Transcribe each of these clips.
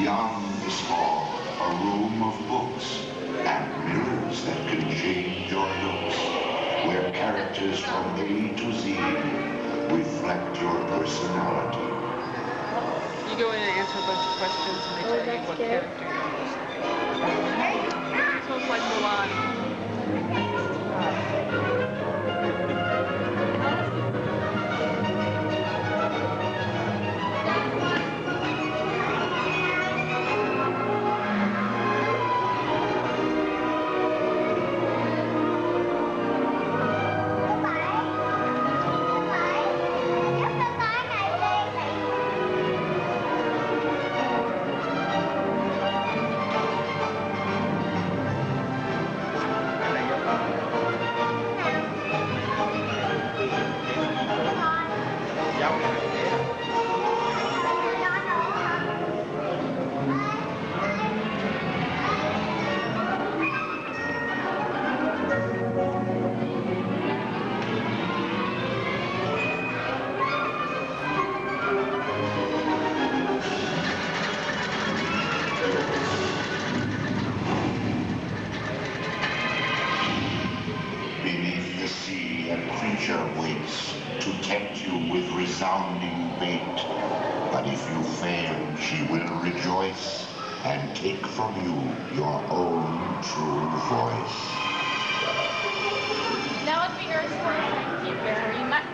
Beyond this hall, a room of books and mirrors that can change your looks, where characters from A to Z reflect your personality. You go in and answer a bunch of questions and they tell you what character you're. Sounds like Mulan. Beneath the sea, a creature waits to tempt you with resounding bait. But if you fail, she will rejoice and take from you your own true voice. That would be your story. Thank you very much.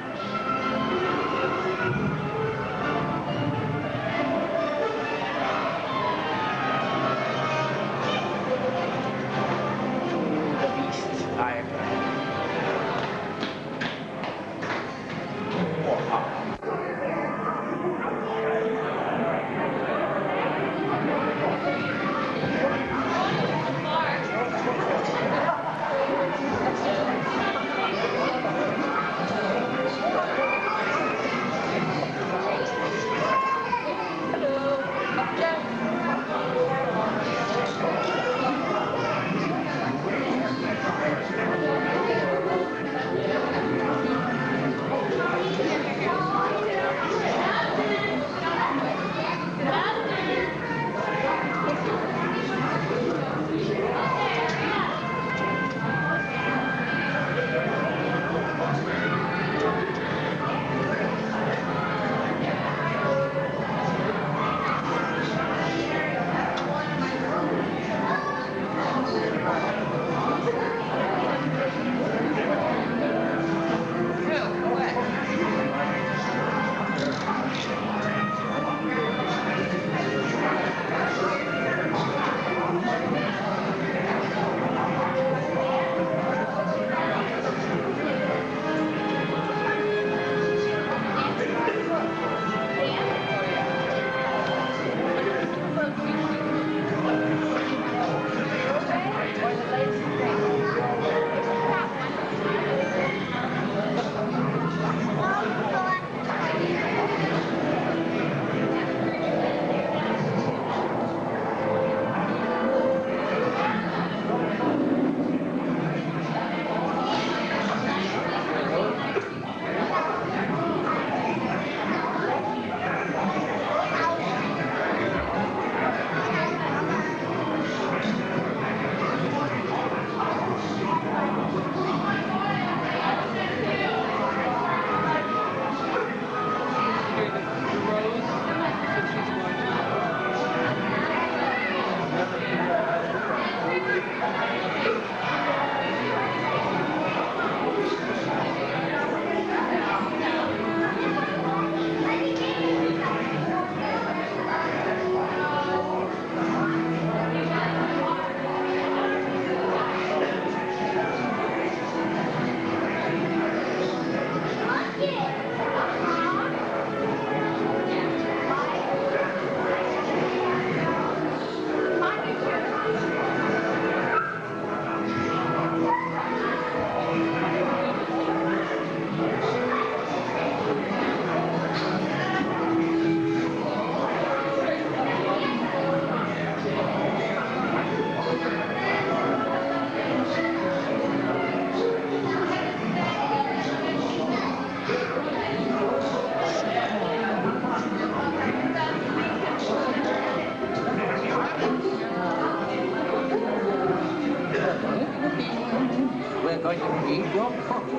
2, 1.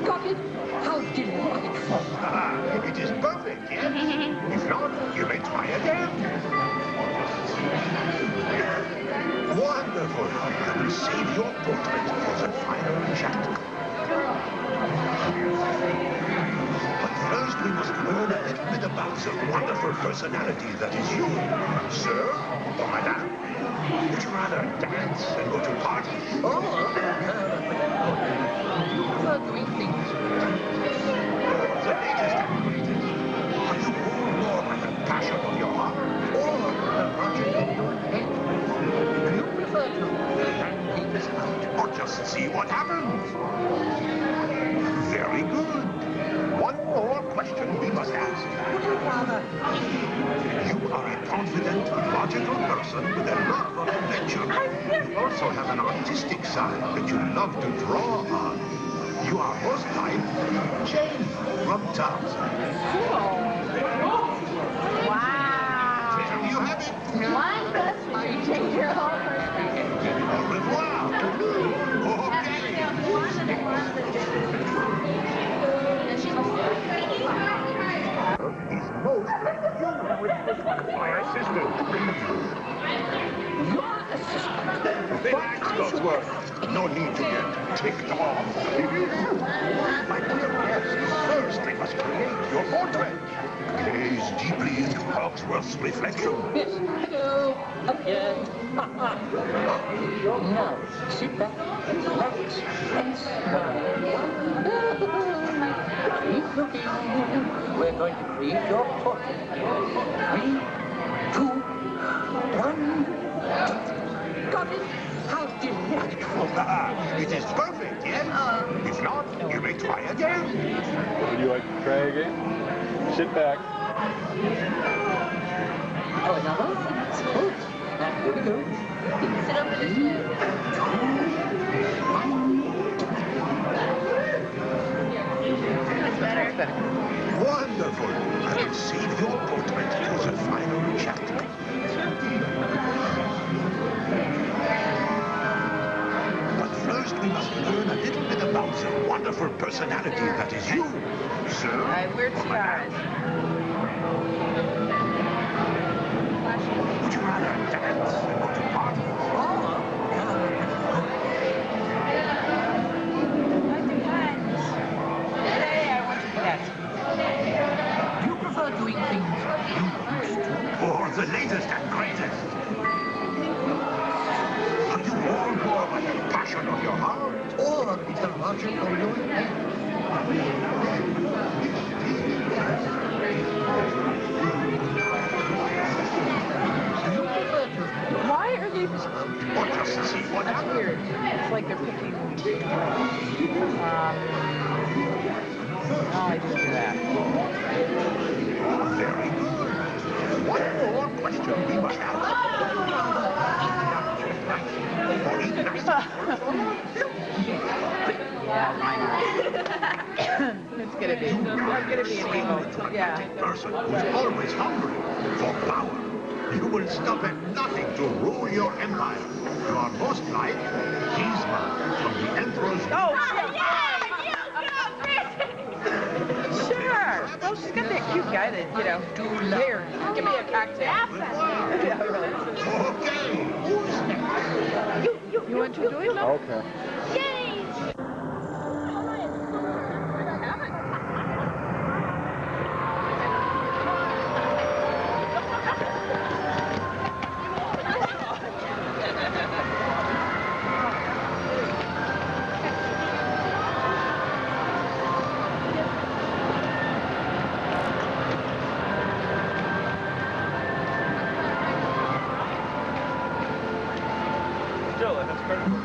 Got it? How delightful. It is perfect, yes? If not, you may try again. Wonderful. I will save your portrait for the final chapter. But first we must learn a little bit about the wonderful personality that is you. Sir or madame? Would you rather dance and go to parties? Or, you prefer doing things. The latest and greatest. Are you more by the passion of your heart? Or the logic of your head. You prefer to hang things out. Or just see what happens? Very good. One more question we must ask. Would you rather? You are a confident, logical person with a love of adventure. You also have an artistic side that you love to draw on. You are most like Jane from Tarzan. Wow. There you have it. One question, you change your whole perspective. Au revoir. He's most like you with this one, my assistant. Your assistant. Relax, Cotsworth. No need to get ticked off. My dear guest, first I must create your portrait. Gaze deeply into Cotsworth's reflection. Yes. Hello. Again. Now, sit back, relax, and smile. Keep looking. We're going to create your portrait. 3, 2, 1. Got it? How delightful. It is perfect, yes? If not, you may try again. Would you like to try again? Sit back. Oh, another? That's good. Now, here we go. Sit over this way. 2, 1. That's better. Wonderful. I will save your portrait for the final chapter. But first we must learn a little bit about the wonderful personality that is you, sir. All right, we're tired. Would you rather dance and go to parties? Today I want to bet. Do you prefer doing things you used to? Or the latest and greatest? Are you more by the passion of your heart? Or the logic of your head? You prefer to Why are they? Or just see what That's happens? weird. It's like they're picking. No, I didn't do that. Very good. One more question we must ask. Or eat nice. Yeah, why not? It's gonna be. It's gonna be an evil. Yeah. Person who's always hungry for power. You will stop at nothing to rule your empire. You are most like Yzma from the Emperor's... Oh, Yeah, sure. Well, she's got that cute guy that, you know, here, give me a cocktail. Yeah, really. Okay, who's next? You want to do it now? Okay. Yay! Still, that's critical.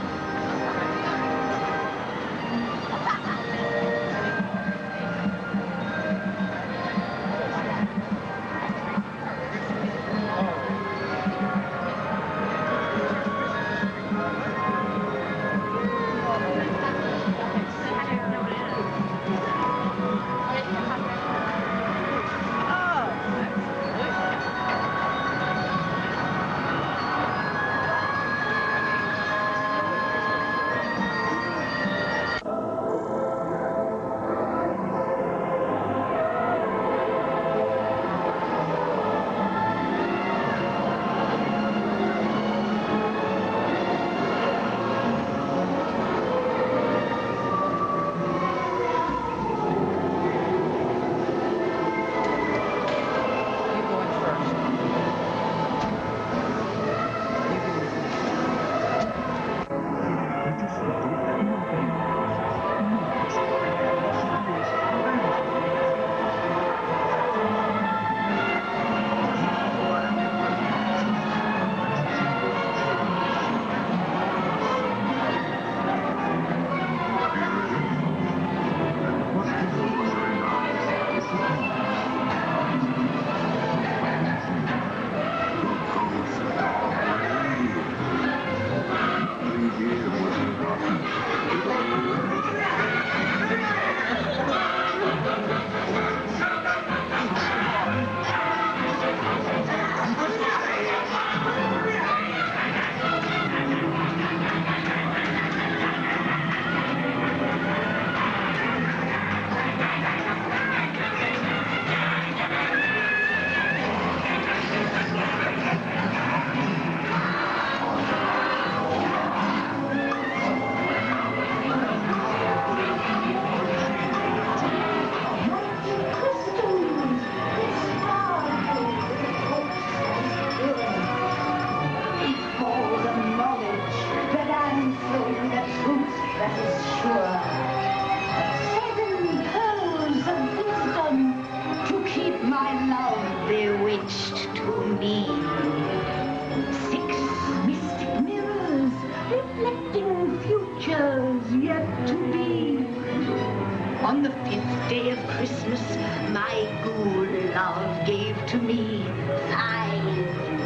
On the 5th day of Christmas, my good love gave to me 5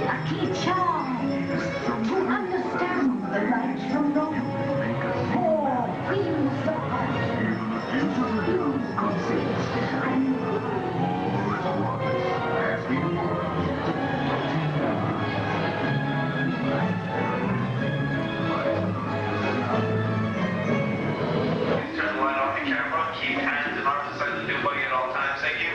lucky charms to understand the right from wrong. 4 wheels of heart to use good sense and Turn the light off the camera. Keep hands and arms inside the new buggy at all times. Thank you.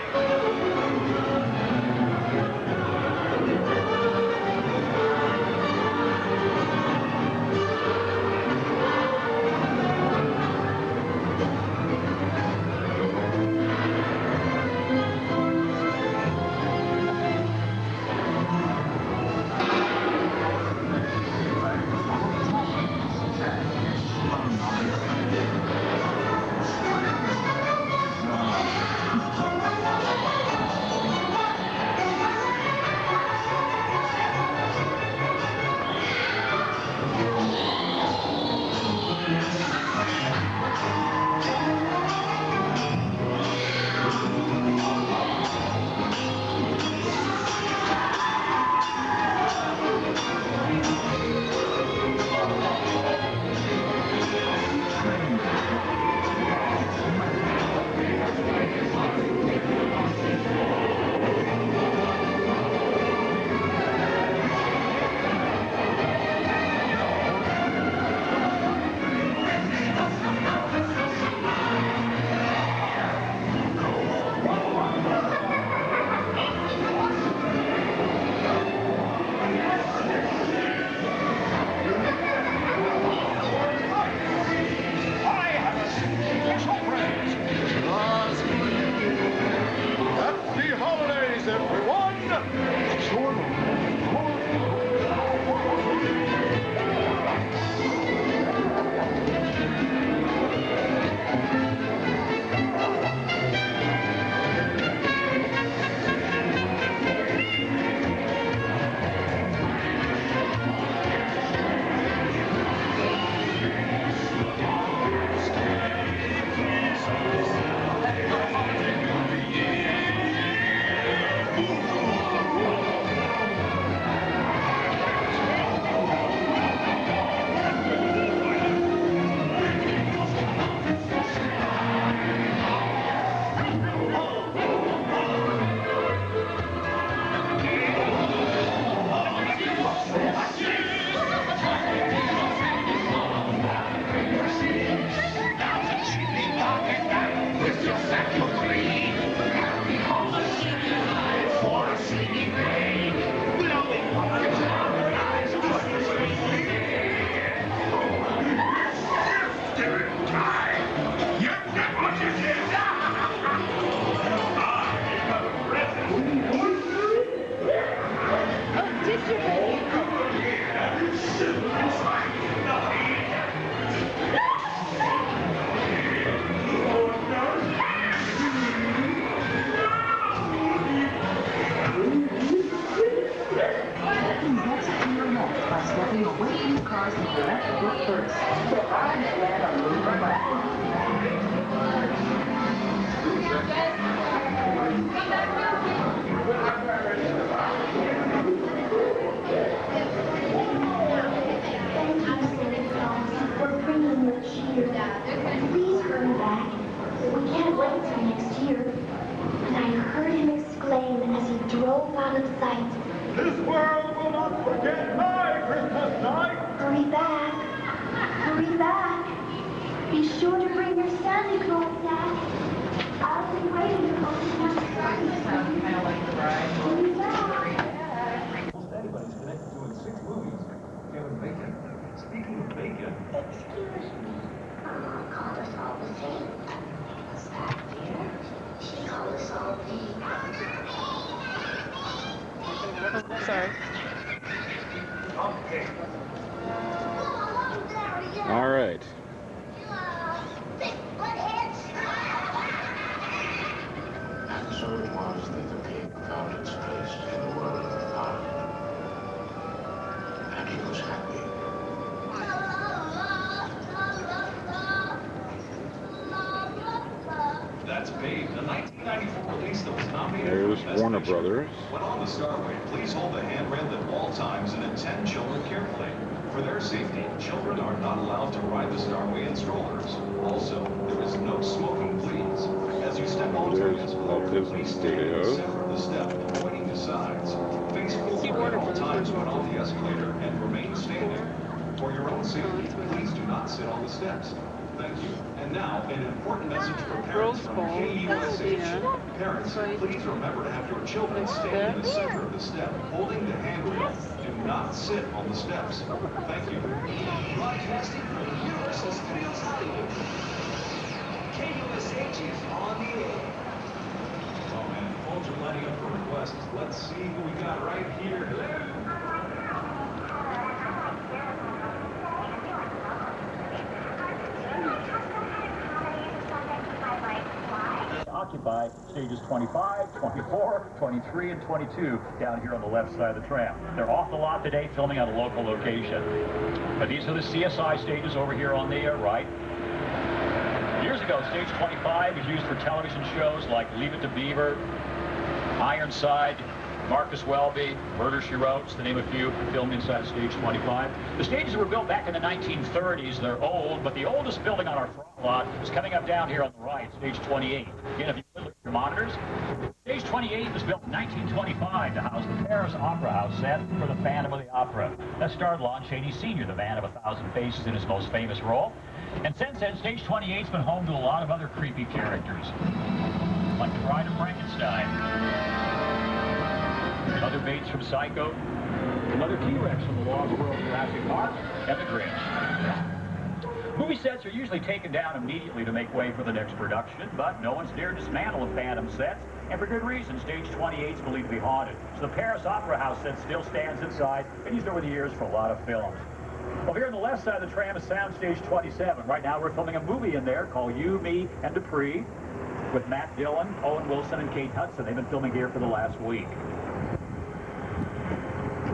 Happy holidays, everyone! Please hurry back. We can't wait till next year. And I heard him exclaim as he drove out of sight. This world will not forget my Christmas night! Hurry back. Hurry back. Be sure to bring your Santa Claus sack. I'll be waiting for you next Sunday. Sounds kind of like the bride. Hurry back. Anybody's connected to in 6 movies. Kevin Bacon. Speaking of bacon. Excuse me. Mom called us all the same. What's that, dear? She called us all the Sorry. Okay. All right. big buttheads. Paved, a 1994 release that was nominated There's for Best Warner Picture. Brothers. When on the Starway, please hold the handrail at all times and attend children carefully. For their safety, children are not allowed to ride the Starway in strollers. Also, there is no smoking, please. As you step onto the There's escalator, Disney please stand in the Studios. center of the step, pointing to sides. Face forward at all times when on the escalator and remain standing. For your own safety, please do not sit on the steps. Thank you. And now, an important message for parents from KUSH. Parents, please remember to have your children stand in the center of the step, holding the handrail. Do not sit on the steps. Thank you. Broadcasting from Universal Studios Hollywood. KUSH is on the air. Oh man, phones are lining up for requests. Let's see who we got right here. Hello. Occupy stages 25, 24, 23, and 22 down here on the left side of the tram. They're off the lot today filming at a local location. But these are the CSI stages over here on the right. Years ago, stage 25 was used for television shows like Leave It to Beaver, Ironside, Marcus Welby, Murder, She Wrote, to name a few, filmed inside of stage 25. The stages were built back in the 1930s. They're old, but the oldest building on our front lot is coming up down here on the right, stage 28. Again, if you look at your monitors, stage 28 was built in 1925 to house the Paris Opera House set for the Phantom of the Opera. That starred Lon Chaney Sr., the man of 1,000 faces, in his most famous role. And since then, stage 28's been home to a lot of other creepy characters, like the Bride of Frankenstein, Mother Bates from Psycho, Mother T-Rex from the Lost World of Jurassic Park, and the Grinch. Movie sets are usually taken down immediately to make way for the next production, but no one's dared dismantle the Phantom sets, and for good reason. Stage 28 is believed to be haunted, so the Paris Opera House set still stands inside, and used over the years for a lot of films. Well, here on the left side of the tram is Soundstage 27. Right now we're filming a movie in there called You, Me, and Dupree with Matt Dillon, Owen Wilson, and Kate Hudson. They've been filming here for the last week.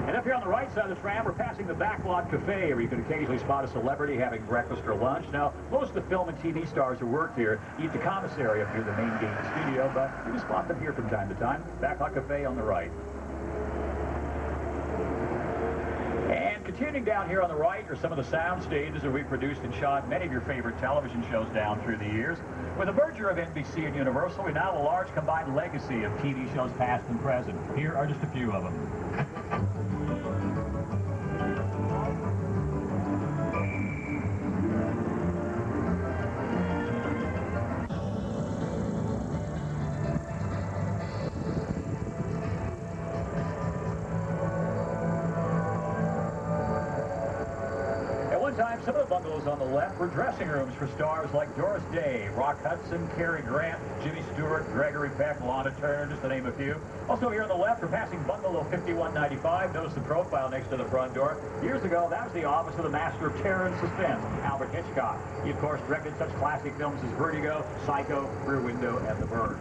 And up here on the right side of the tram, we're passing the Backlot Cafe, where you can occasionally spot a celebrity having breakfast or lunch. Now, most of the film and TV stars who work here eat the commissary up here, the main gate studio, but you can spot them here from time to time. Backlot Cafe on the right. And continuing down here on the right are some of the sound stages that we've produced and shot many of your favorite television shows down through the years. With the merger of NBC and Universal, we now have a large combined legacy of TV shows past and present. Here are just a few of them. Some of the bungalows on the left were dressing rooms for stars like Doris Day, Rock Hudson, Cary Grant, Jimmy Stewart, Gregory Peck, Lana Turner, just to name a few. Also here on the left, we're passing bungalow 5195. Notice the profile next to the front door. Years ago, that was the office of the master of terror and suspense, Alfred Hitchcock. He, of course, directed such classic films as Vertigo, Psycho, Rear Window, and The Birds.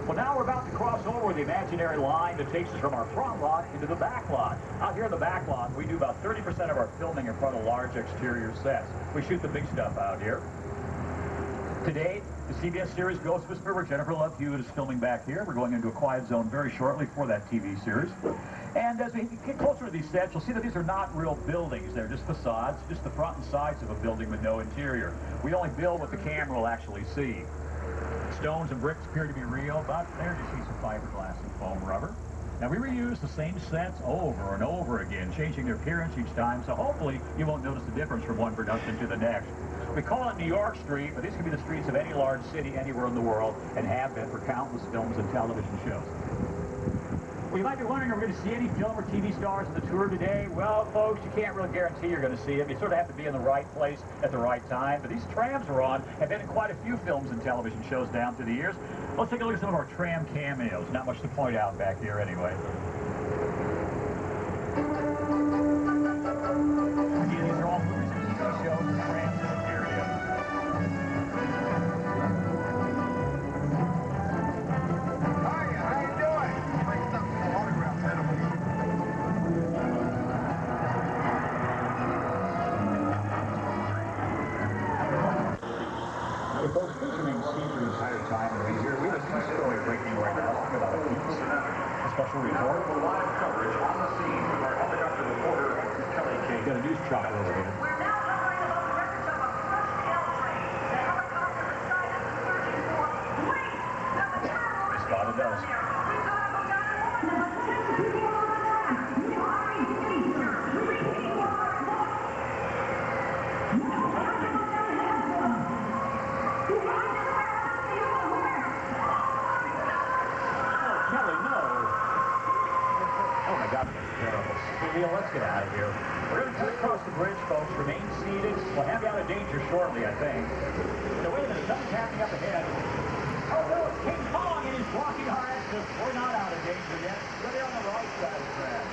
Well, now we're about to cross over the imaginary line that takes us from our front lot into the back lot. Out here in the back lot, we do about 30% of our filming in front of large exterior sets. We shoot the big stuff out here. Today, the CBS series Ghost Whisperer, where Jennifer Love Hewitt is filming back here. We're going into a quiet zone very shortly for that TV series. And as we get closer to these sets, you'll see that these are not real buildings. They're just facades, just the front and sides of a building with no interior. We only build what the camera will actually see. Stones and bricks appear to be real, but there you see some fiberglass and foam rubber. Now, we reuse the same sets over and over again, changing their appearance each time, so hopefully you won't notice the difference from one production to the next. We call it New York Street, but these can be the streets of any large city anywhere in the world, and have been for countless films and television shows. Well, you might be wondering, are we going to see any film or TV stars on the tour today? Well, folks, you can't really guarantee you're going to see them. You sort of have to be in the right place at the right time. But these trams we're on have been in quite a few films and television shows down through the years. Let's take a look at some of our tram cameos. Not much to point out back here anyway. Again, these are all movies and TV shows and trams in the area. Folks, this remains seen for the entire time we'll be here. special report. Live coverage on the scene with our helicopter reporter, Kelly King. Got a news chopper over here. We're now covering about the wreckage of a crushed L train. The helicopter beside us is searching for wait! There's a turtle. They spotted us. We've got to go down and look. Number 6 people on the track. You are a danger. 3 people on the track. Kelly, no. Oh my God, that's terrible. Hey, Leo, let's get out of here. We're going to cut across the bridge, folks. Remain seated. We'll have you out of danger shortly, I think. So wait a minute, something's happening up ahead. Oh no, it's King Kong and he's blocking our exit. We're not out of danger yet. We're there on the right side of the track.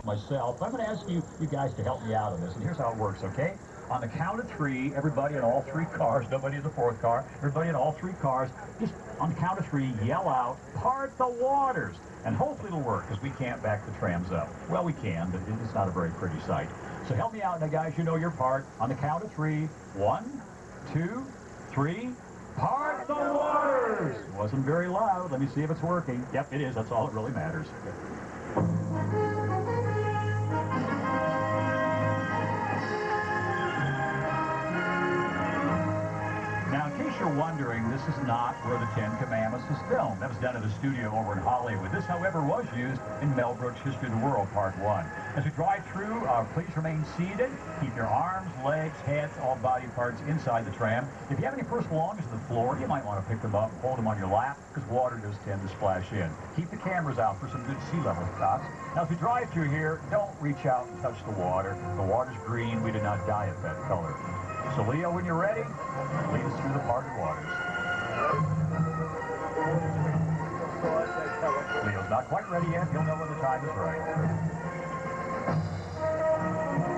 Myself, I'm going to ask you guys to help me out on this, and here's how it works, okay? On the count of 3, everybody in all 3 cars, nobody in the 4th car, everybody in all 3 cars, just on the count of 3, yell out, "Part the waters!" And hopefully it'll work, because we can't back the trams up. Well, we can, but it's not a very pretty sight. So help me out now, guys. You know your part. On the count of 3, 1, 2, 3, part the waters! Wasn't very loud. Let me see if it's working. Yep, it is. That's all that really matters. Now, in case you're wondering, this is not where the 10 Commandments was filmed. That was done at a studio over in Hollywood. This, however, was used in Mel Brooks' History of the World, Part 1. As we drive through, please remain seated. Keep your arms, legs, heads, all body parts inside the tram. If you have any personal belongings on the floor, you might want to pick them up, hold them on your lap, because water does tend to splash in. Keep the cameras out for some good sea level shots. Now, as we drive through here, don't reach out and touch the water. The water's green. We did not dye it that color. So, Leo, when you're ready, lead us through the parted waters. Leo's not quite ready yet. He'll know when the time is right.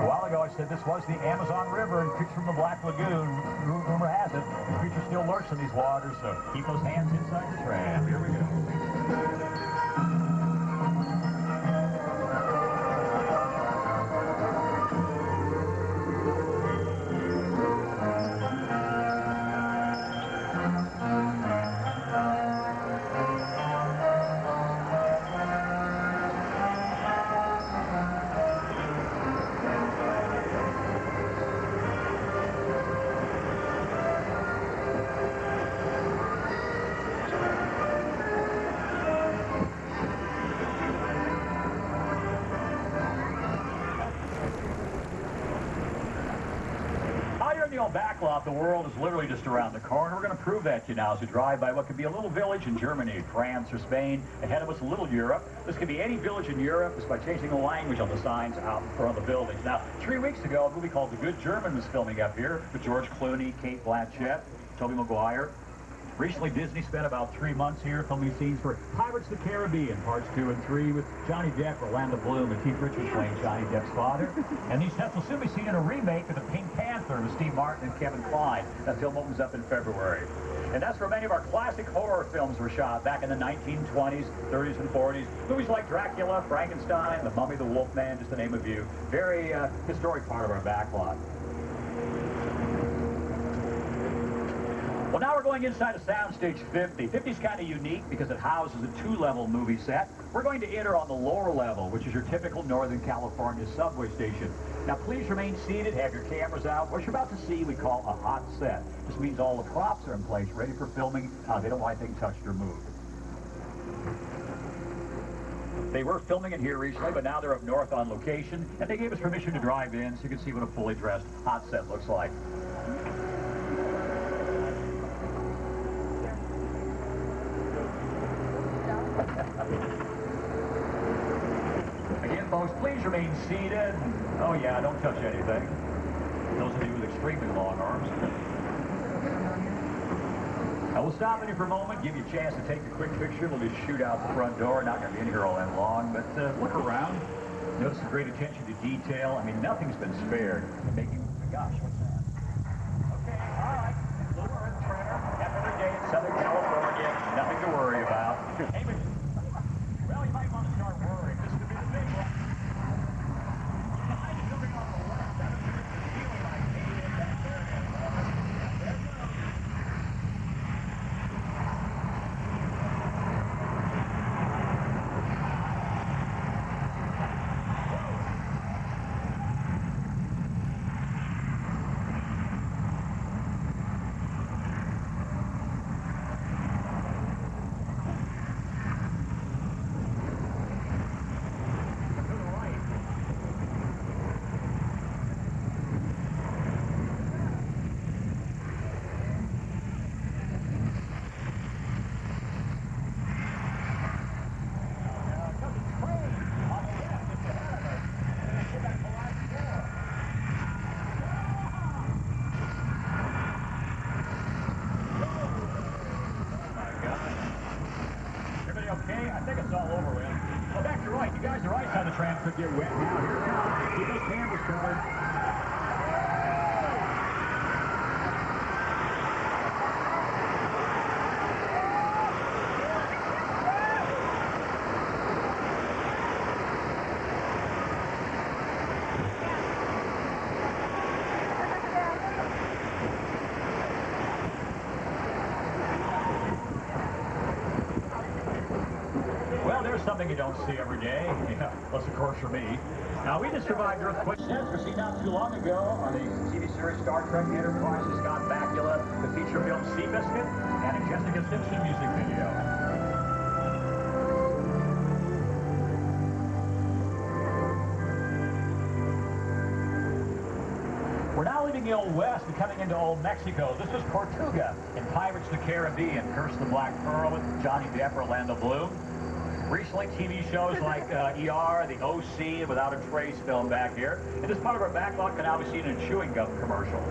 A while ago, I said this was the Amazon River and creeks from the Black Lagoon. Rumor has it, the creature still lurks in these waters, so keep those hands inside the tram. Here we go. Backlot, the world is literally just around the corner. We're going to prove that to you now as we drive by what could be a little village in Germany, France, or Spain. Ahead of us, a little Europe. This could be any village in Europe just by changing the language on the signs out in front of the buildings. Now, 3 weeks ago, a movie called The Good German was filming up here with George Clooney, Kate Blanchett, Tobey Maguire. Recently, Disney spent about 3 months here filming scenes for Pirates of the Caribbean, Parts 2 and 3, with Johnny Depp, Orlando Bloom, and Keith Richards playing Johnny Depp's father. And these sets will soon be seen in a remake of The Pink Panther with Steve Martin and Kevin Kline. That film opens up in February. And that's where many of our classic horror films were shot back in the 1920s, 30s, and 40s. Movies like Dracula, Frankenstein, The Mummy, The Wolfman, just to name a few. Very historic part of our backlot. Well, now we're going inside of Soundstage 50. 50 is kind of unique because it houses a 2-level movie set. We're going to enter on the lower level, which is your typical Northern California subway station. Now, please remain seated, have your cameras out. What you're about to see we call a hot set. This means all the props are in place, ready for filming. They don't want anything touched or moved. They were filming it here recently, but now they're up north on location, and they gave us permission to drive in so you can see what a fully dressed hot set looks like. Again, folks, please remain seated. Oh, yeah, don't touch anything. Those of you with extremely long arms. Now, we'll stop in here for a moment, give you a chance to take a quick picture. We'll just shoot out the front door. Not going to be in here all that long, but look around. Notice the great attention to detail. I mean, nothing's been spared. Making, gosh, what's that? Okay, all right. Lure and trailer. Every day in Southern California. Nothing to worry about. Hey, but, well, you might want to start worrying. This could be the big one. I'm zooming on the left. I don't know if you're feeling like me. Back there. Could get wet now. Here it comes. Keep those cameras covered. Well, there's something you don't see every day. Yeah, plus, of course, for me. Now, we just survived earthquake. Were seen not too long ago on the TV series Star Trek Enterprise with Scott Bakula, the feature film Seabiscuit, and a Jessica Simpson music video. We're now leaving the Old West and coming into Old Mexico. This is Tortuga in Pirates of the Caribbean, Curse of the Black Pearl with Johnny Depp, Orlando Bloom. Recently, TV shows like ER, The OC, Without a Trace film back here. And this part of our backlot can now be seen in a chewing gum commercial.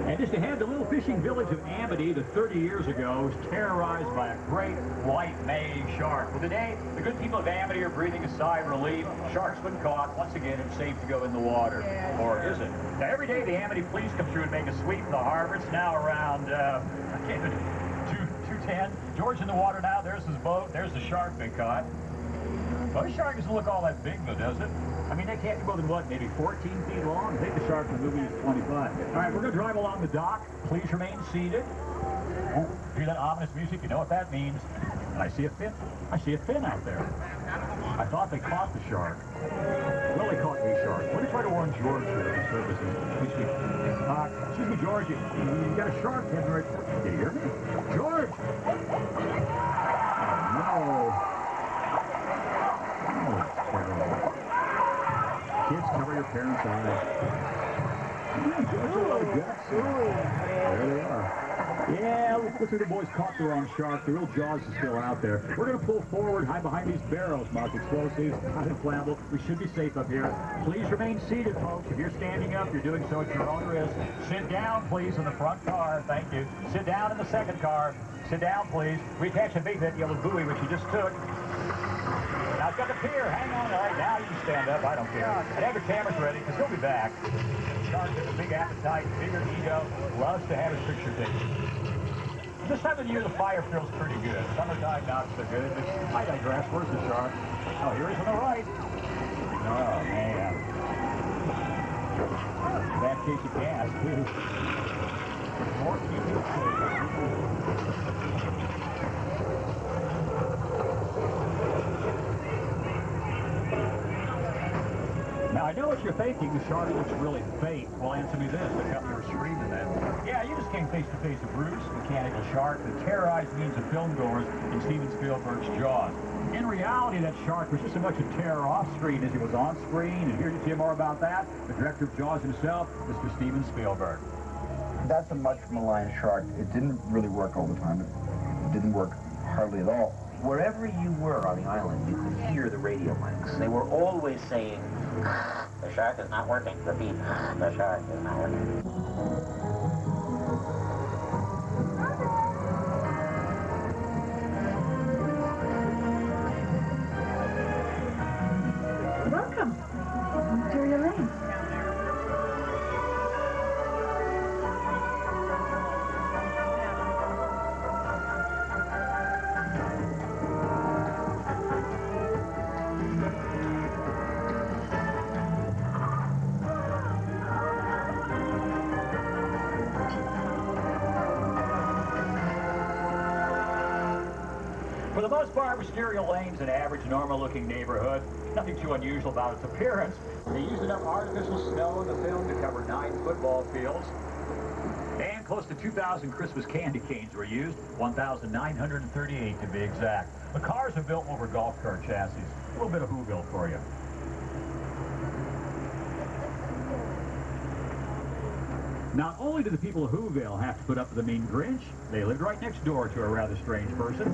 And just ahead, the little fishing village of Amity that 30 years ago was terrorized by a great white May shark. Well, today, the good people of Amity are breathing a sigh of relief. Shark's been caught. Once again, it's safe to go in the water. Or is it? Now, every day, the Amity police come through and make a sweep of the harbor. It's now around, 2:10. George in the water now. There's his boat. There's the shark they caught. Well, the shark doesn't look all that big, though, does it? I mean, they can't be more than, what, maybe 14 feet long? I think the shark in the movie is 25. All right, we're going to drive along the dock. Please remain seated. Oh, hear that ominous music? You know what that means. And I see a fin. I see a fin out there. I thought they caught the shark. Well, they caught a shark. Let me try to warn George here at the services. Excuse me, George. You got a shark heading right for you. Can you hear me? George! Oh, no. Kids, cover your parents' eyes. There they are. Yeah, looks like the boys caught the wrong shark. The real jaws are still out there. We're going to pull forward, hide behind these barrels, marked explosives, hot inflammable. We should be safe up here. Please remain seated, folks. If you're standing up, you're doing so at your own risk. Sit down, please, in the front car. Thank you. Sit down in the second car. Sit down, please. We attach a big that yellow buoy, which you just took. Now, it's got the pier. Hang on. All right, now you can stand up. I don't care. And have your cameras ready, because he'll be back. The shark has a big appetite, bigger ego, loves to have his picture taken. This time of the year, the fire feels pretty good. Summertime, not so good. I digress. Where's the shark? Oh, here he is on the right. Oh, man. Bad case of gas, too. More Now, I know what you're thinking. The shark looks really fake. Well, answer me this. Look how you were screaming then. Yeah, you just came face to face with Bruce, mechanical shark, that terrorized millions of filmgoers in Steven Spielberg's Jaws. In reality, that shark was just as much a terror off-screen as he was on-screen. And here to hear more about that, the director of Jaws himself, Mr. Steven Spielberg. That's a much maligned shark. It didn't really work all the time. It didn't work hardly at all. Wherever you were on the island, you could hear the radio mics. They were always saying, "The shark is not working. Repeat, the shark is not working." Welcome. Victoria Lane. For the most part, Wisteria Lane's an average, normal-looking neighborhood. Nothing too unusual about its appearance. They used enough artificial snow in the film to cover 9 football fields. And close to 2,000 Christmas candy canes were used, 1,938 to be exact. The cars are built over golf cart chassis. A little bit of Whoville for you. Not only do the people of Whoville have to put up with the mean Grinch, they lived right next door to a rather strange person.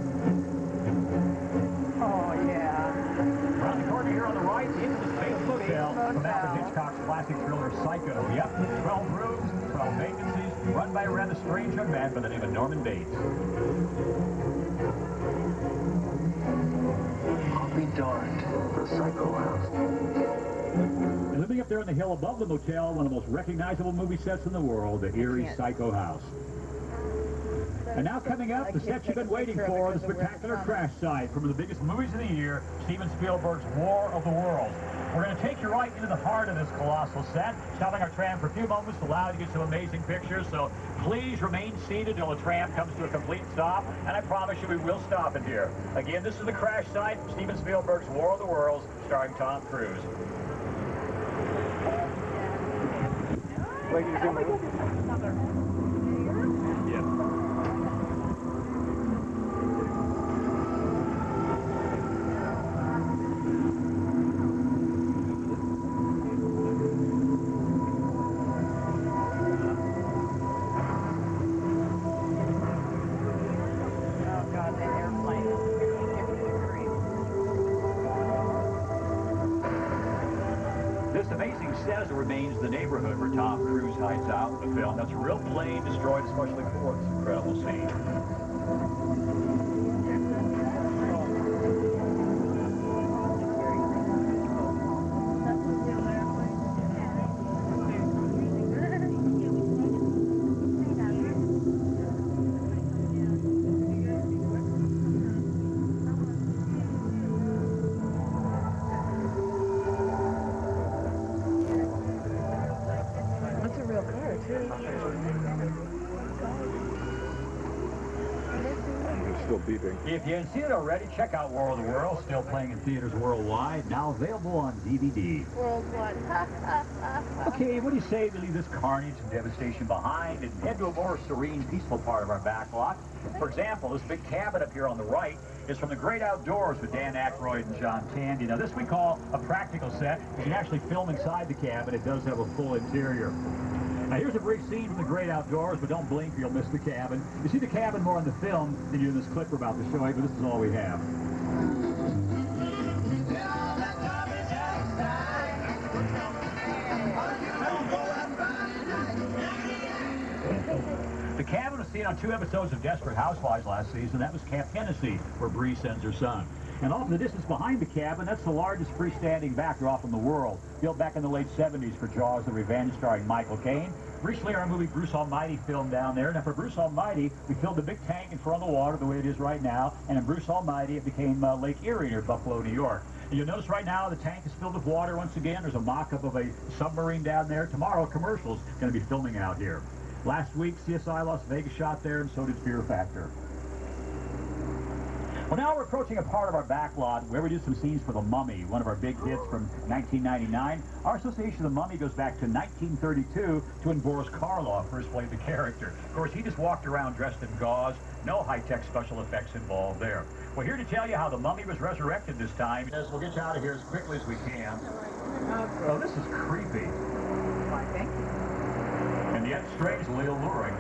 Oh, yeah. Around the corner here on the right, the infamous Bates Motel from Alfred Hitchcock's classic thriller Psycho. Yep, 12 rooms, 12 vacancies, run by a rather strange young man by the name of Norman Bates. I'll be darned. The Psycho House. And living up there on the hill above the motel, one of the most recognizable movie sets in the world, the eerie Psycho House. And now coming up, the set you've been waiting for, the spectacular crash site from the biggest movies of the year, Steven Spielberg's War of the Worlds. We're going to take you right into the heart of this colossal set, stopping our tram for a few moments to allow you to get some amazing pictures, so please remain seated until the tram comes to a complete stop, and I promise you we will stop in here. Again, this is the crash site, Steven Spielberg's War of the Worlds, starring Tom Cruise. Wait, you zoom in? Yeah. This amazing set remains the neighborhood where Tom Cruise hides out in the film. That's a real plane destroyed especially for this incredible scene. Still beeping. If you haven't seen it already, check out War of the Worlds, still playing in theaters worldwide, now available on DVD. Worldwide. Okay, what do you say we leave this carnage and devastation behind and head to a more serene, peaceful part of our backlot? For example, this big cabin up here on the right is from The Great Outdoors with Dan Aykroyd and John Candy. Now, this we call a practical set. You can actually film inside the cabin. It does have a full interior. Now, here's a brief scene from The Great Outdoors, but don't blink or you'll miss the cabin. You see the cabin more in the film than you do in this clip we're about to show you, but this is all we have. The cabin was seen on 2 episodes of Desperate Housewives last season. That was Camp Hennessy, where Bree sends her son. And off in the distance behind the cabin, that's the largest freestanding backdrop in the world, built back in the late 70s for Jaws the Revenge, starring Michael Caine. Recently, our movie Bruce Almighty filmed down there. Now, for Bruce Almighty, we filled a big tank in front of the water the way it is right now, and in Bruce Almighty, it became Lake Erie near Buffalo, New York. You'll notice right now the tank is filled with water once again. There's a mock-up of a submarine down there. Tomorrow, a commercial's going to be filming out here. Last week, CSI Las Vegas shot there, and so did Fear Factor. Well, now we're approaching a part of our backlot where we do some scenes for The Mummy, one of our big hits from 1999. Our association of The Mummy goes back to 1932 to when Boris Karloff first played the character. Of course, he just walked around dressed in gauze. No high-tech special effects involved there. We're here to tell you how The Mummy was resurrected this time. Yes, we'll get you out of here as quickly as we can. Oh, this is creepy. Why, thank you. And yet strangely alluring.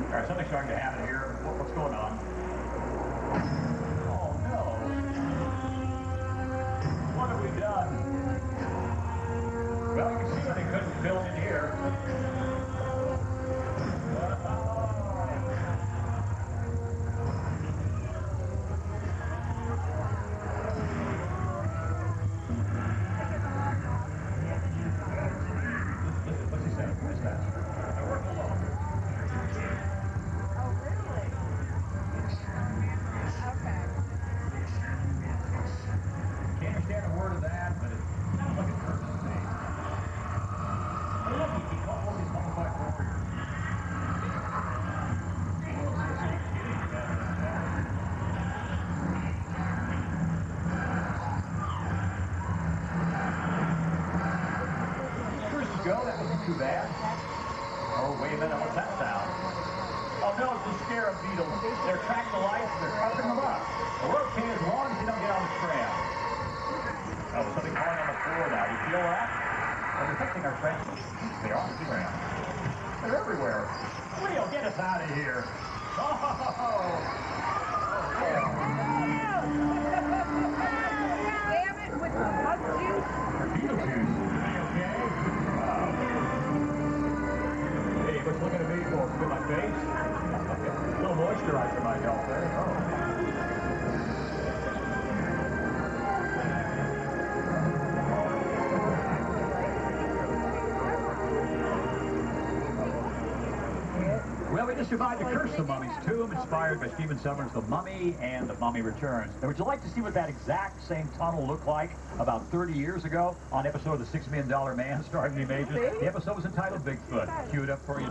All right, something's starting to happen here. What's going on? Oh, no. What have we done? Well, you can see why they couldn't film in here. What's he saying? What is that? I work alone. Oh, really? Okay. Can't understand a word of that, but look at Kirk's name. Oh, look, he caught all these mummified warriors. First go, that wasn't too bad. Oh, wait a minute, what's that sound? Oh, no, it's the scarab beetles. They're tracked to life, they're covering them up. We're okay as long as you don't get on the tram. Oh, there's something falling on the floor now. You feel that? Well, they're fixing our friends. They're on the tram. They're everywhere. Leo, get us out of here. Oh! Damn it, with the bug juice. Beetlejuice. Are you okay? Hey, what's looking at me for? With my face? A little moisturizer might help there. Oh. Well, we just survived the Curse of Mummy's Tomb, inspired by Stephen Sommers' The Mummy and The Mummy Returns. Now, would you like to see what that exact same tunnel looked like about 30 years ago on episode of The $6 Million Man starring Lee Majors? The episode was entitled Bigfoot. Cue it up for you.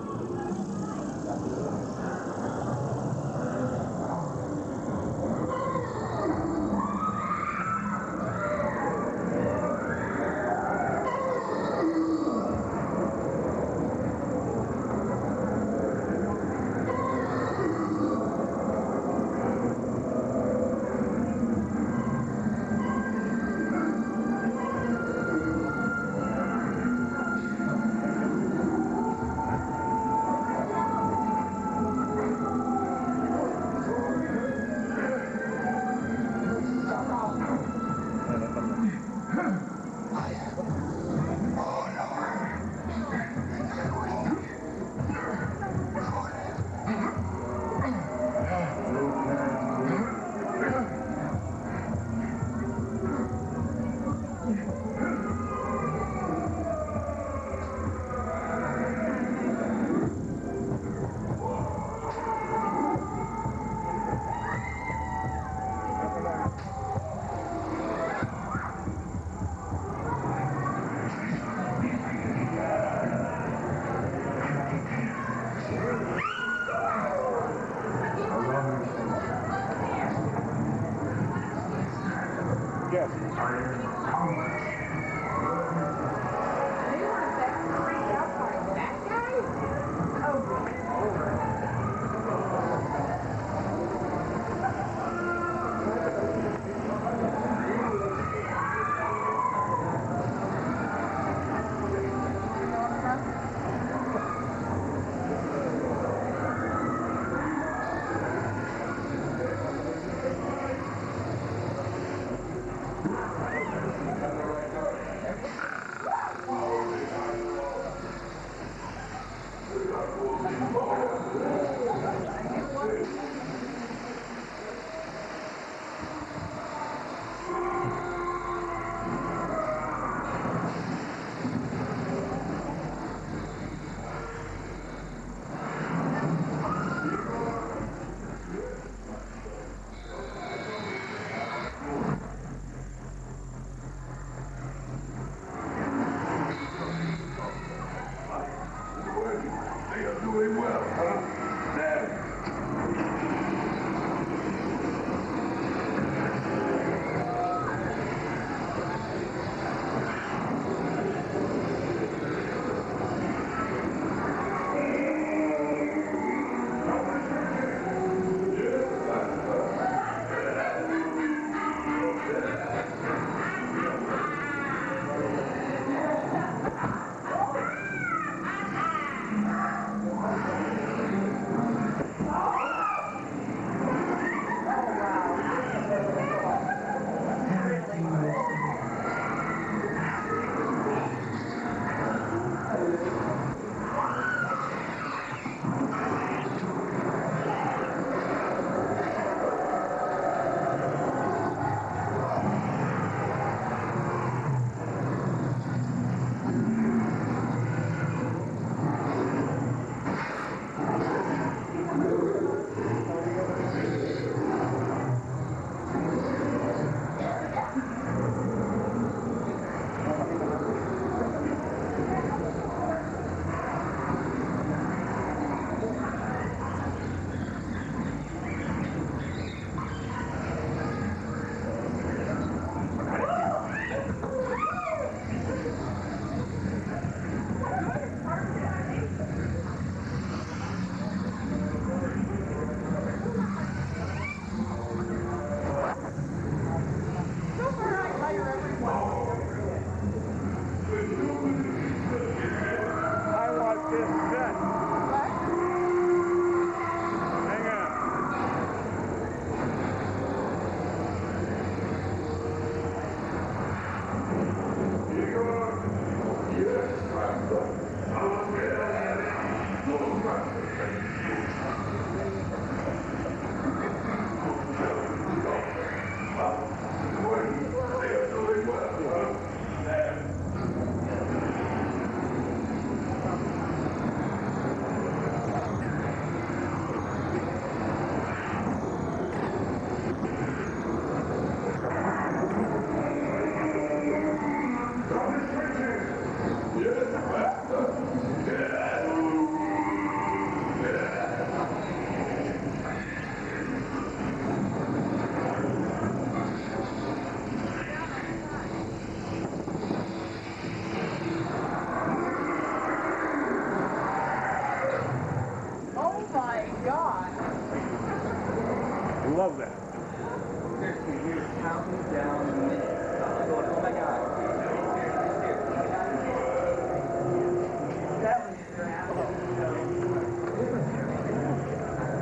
love that. He was counting down the minutes. Going, oh my God.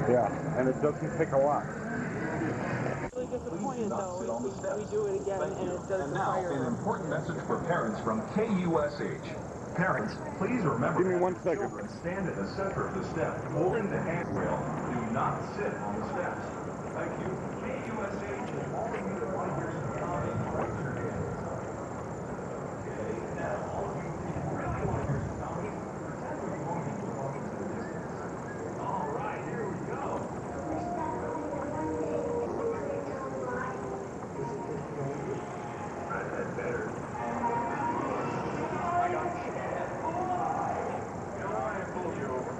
Yeah, and it doesn't take a lot. Really disappointed though if we do it again and it does And the now, fire. an important message for parents from KUSH. Parents, please remember Give me 1 second. children stand at the center of the step, holding the handrail. Do not sit on the steps. Thank you. KUSH and all of you that want to hear some comedy, raise your hands. Okay, now all of you who really want to hear some comedy, pretend we're going to look off into the distance. All right, here we go. That's better. I got you. I pulled you over.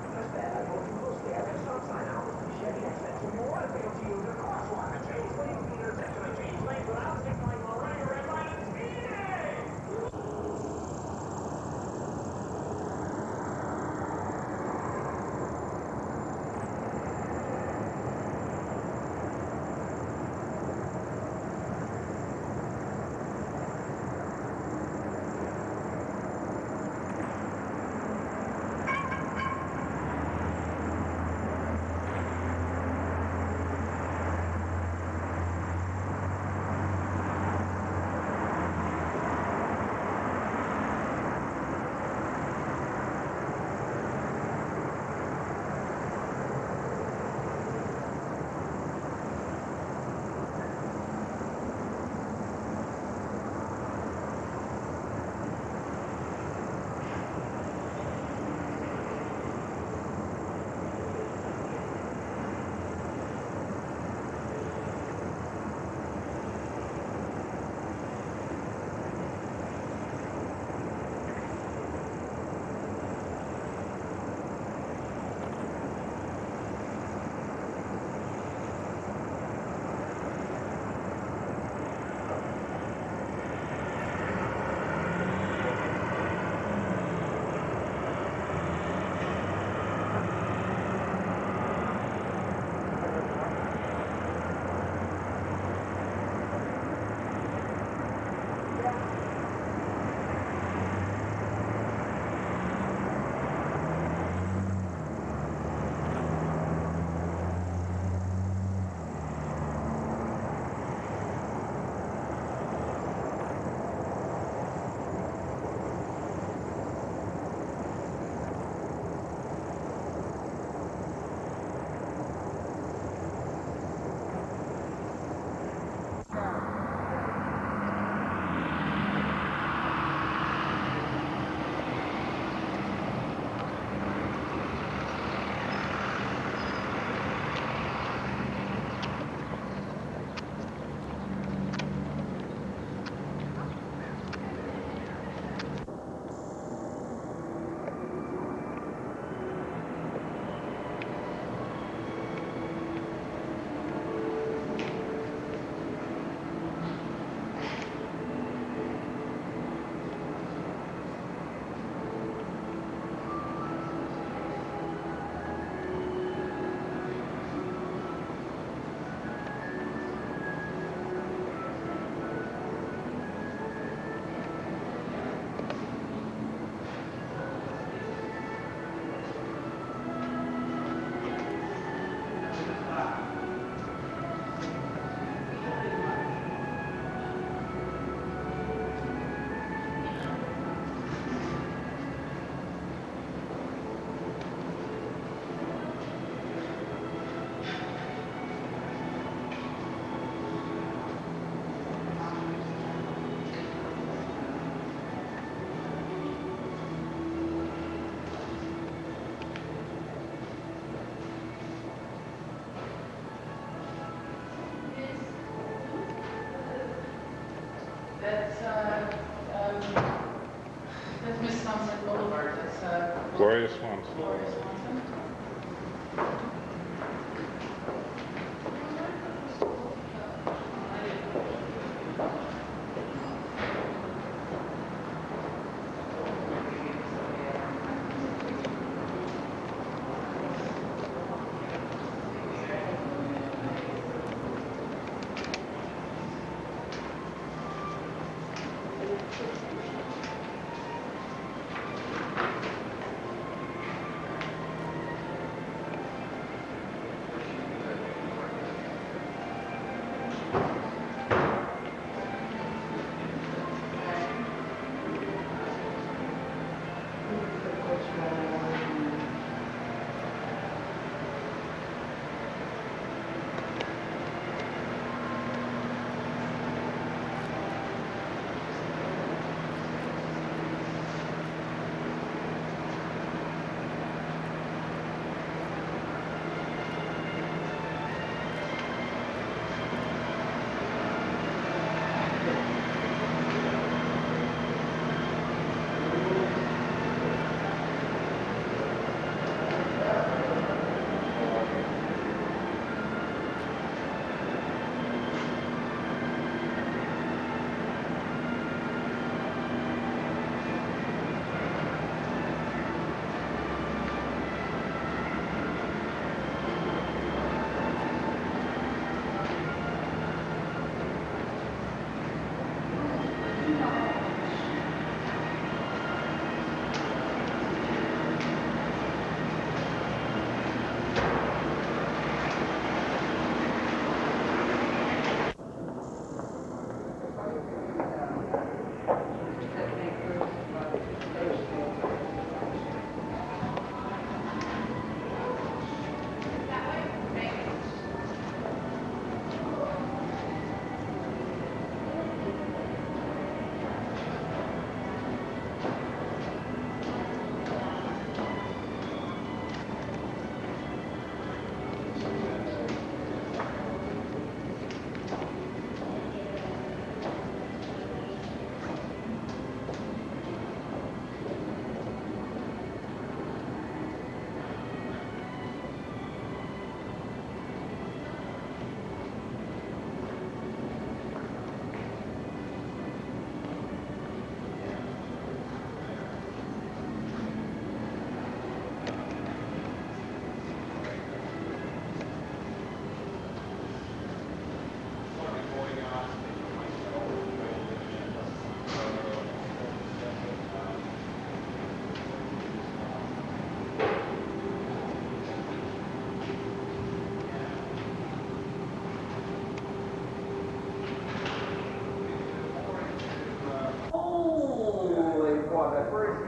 That's Miss Sunset Boulevard. That's Gloria Swanson. Gloria Swanson.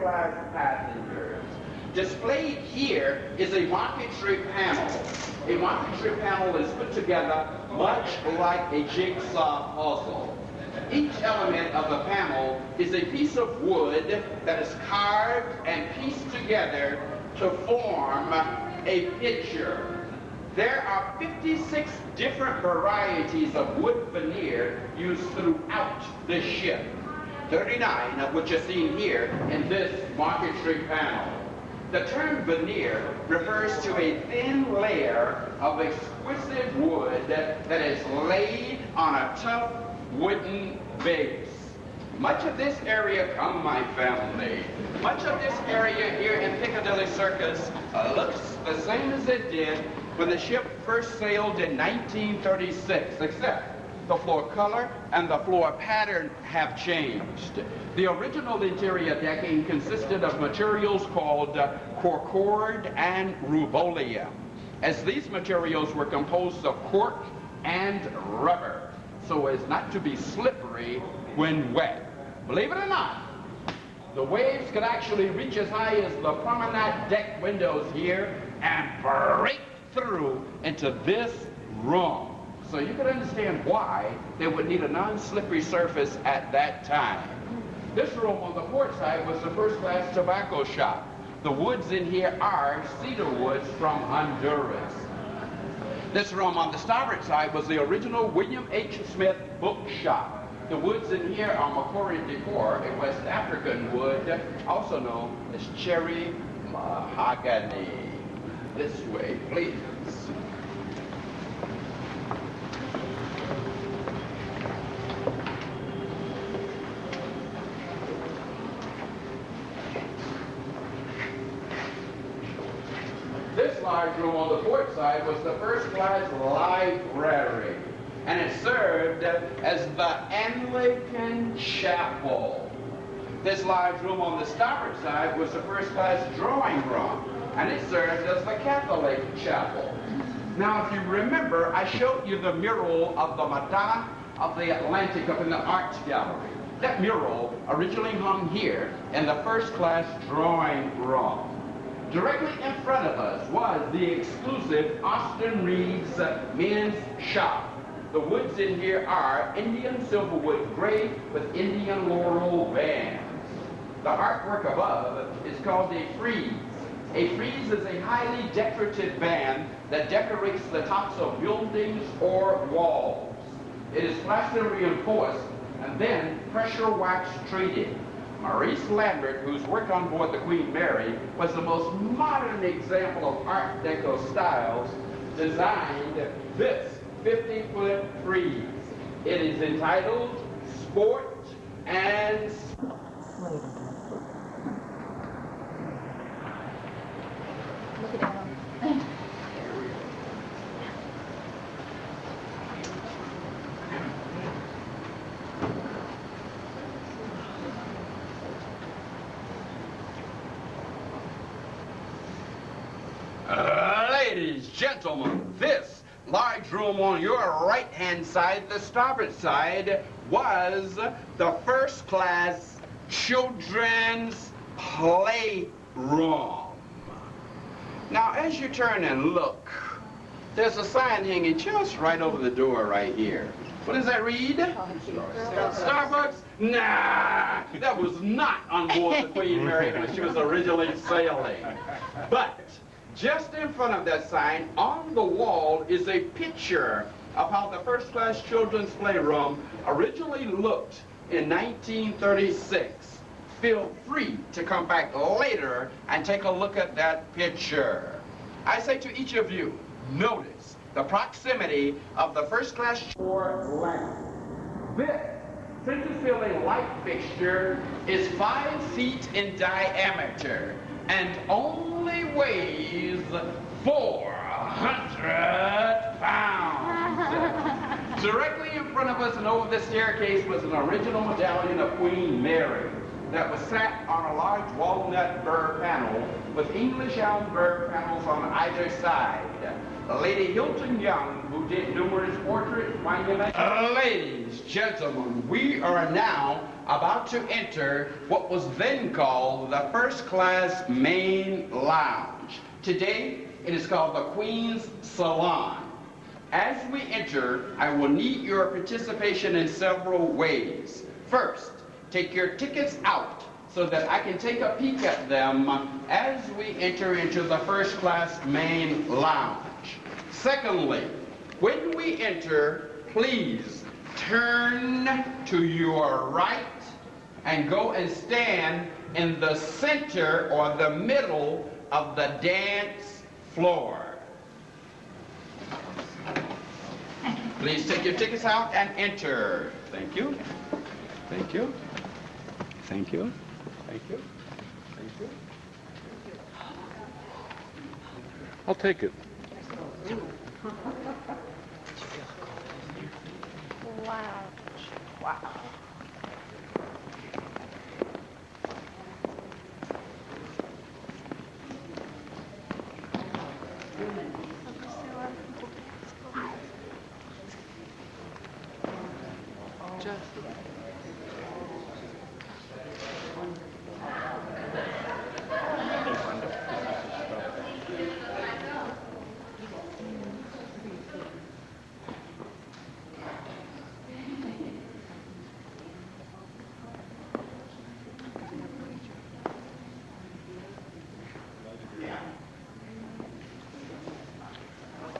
class passengers. Displayed here is a marquetry panel. A marquetry panel is put together much like a jigsaw puzzle. Each element of the panel is a piece of wood that is carved and pieced together to form a picture. There are 56 different varieties of wood veneer used throughout the ship, 39 of which are seen here in this marquetry panel. The term veneer refers to a thin layer of exquisite wood that is laid on a tough wooden base. Much of this area, come my family, much of this area here in Piccadilly Circus looks the same as it did when the ship first sailed in 1936, except the floor color and the floor pattern have changed. The original interior decking consisted of materials called corkcord and rubeolia, as these materials were composed of cork and rubber, so as not to be slippery when wet. Believe it or not, the waves could actually reach as high as the promenade deck windows here and break through into this room. So you can understand why they would need a non-slippery surface at that time. This room on the port side was the first-class tobacco shop. The woods in here are cedar woods from Honduras. This room on the starboard side was the original William H. Smith bookshop. The woods in here are Macquarie decor, a West African wood, also known as cherry mahogany. This way, please. This large room on the port side was the first-class library, and it served as the Anglican chapel. This large room on the starboard side was the first-class drawing room, and it served as the Catholic chapel. Now, if you remember, I showed you the mural of the Madonna of the Atlantic up in the Art Gallery. That mural originally hung here in the first-class drawing room. Directly in front of us was the exclusive Austin Reed's men's shop. The woods in here are Indian silverwood gray with Indian laurel bands. The artwork above is called a frieze. A frieze is a highly decorative band that decorates the tops of buildings or walls. It is plaster reinforced and then pressure wax treated. Maurice Lambert, who's worked on board the Queen Mary, was the most modern example of Art Deco styles, designed this 50-foot frieze. It is entitled Sport and Look at him. Ladies, gentlemen, this large room on your right-hand side, the starboard side, was the first-class children's playroom. Now, as you turn and look, there's a sign hanging just right over the door right here. What does that read? Starbucks? Nah, that was not on board the Queen Mary when she was originally sailing. But just in front of that sign, on the wall, is a picture of how the first-class children's playroom originally looked in 1936. Feel free to come back later and take a look at that picture. I say to each of you, notice the proximity of the first-class shore lamp. This center-filling light fixture is 5 feet in diameter and only weighs 400 pounds. Directly in front of us and over the staircase was an original medallion of Queen Mary that was set on a large walnut burr panel with English elm burr panels on either side. Lady Hilton Young who did numerous portraits, monuments. Ladies, gentlemen, we are now about to enter what was then called the first class main lounge. Today, it is called the Queen's Salon. As we enter, I will need your participation in several ways. First, take your tickets out so that I can take a peek at them as we enter into the first class main lounge. Secondly, when we enter, please turn to your right and go and stand in the center or the middle of the dance floor. Please take your tickets out and enter. Thank you. Thank you. Thank you. Thank you. Thank you. I'll take it. Wow. Wow.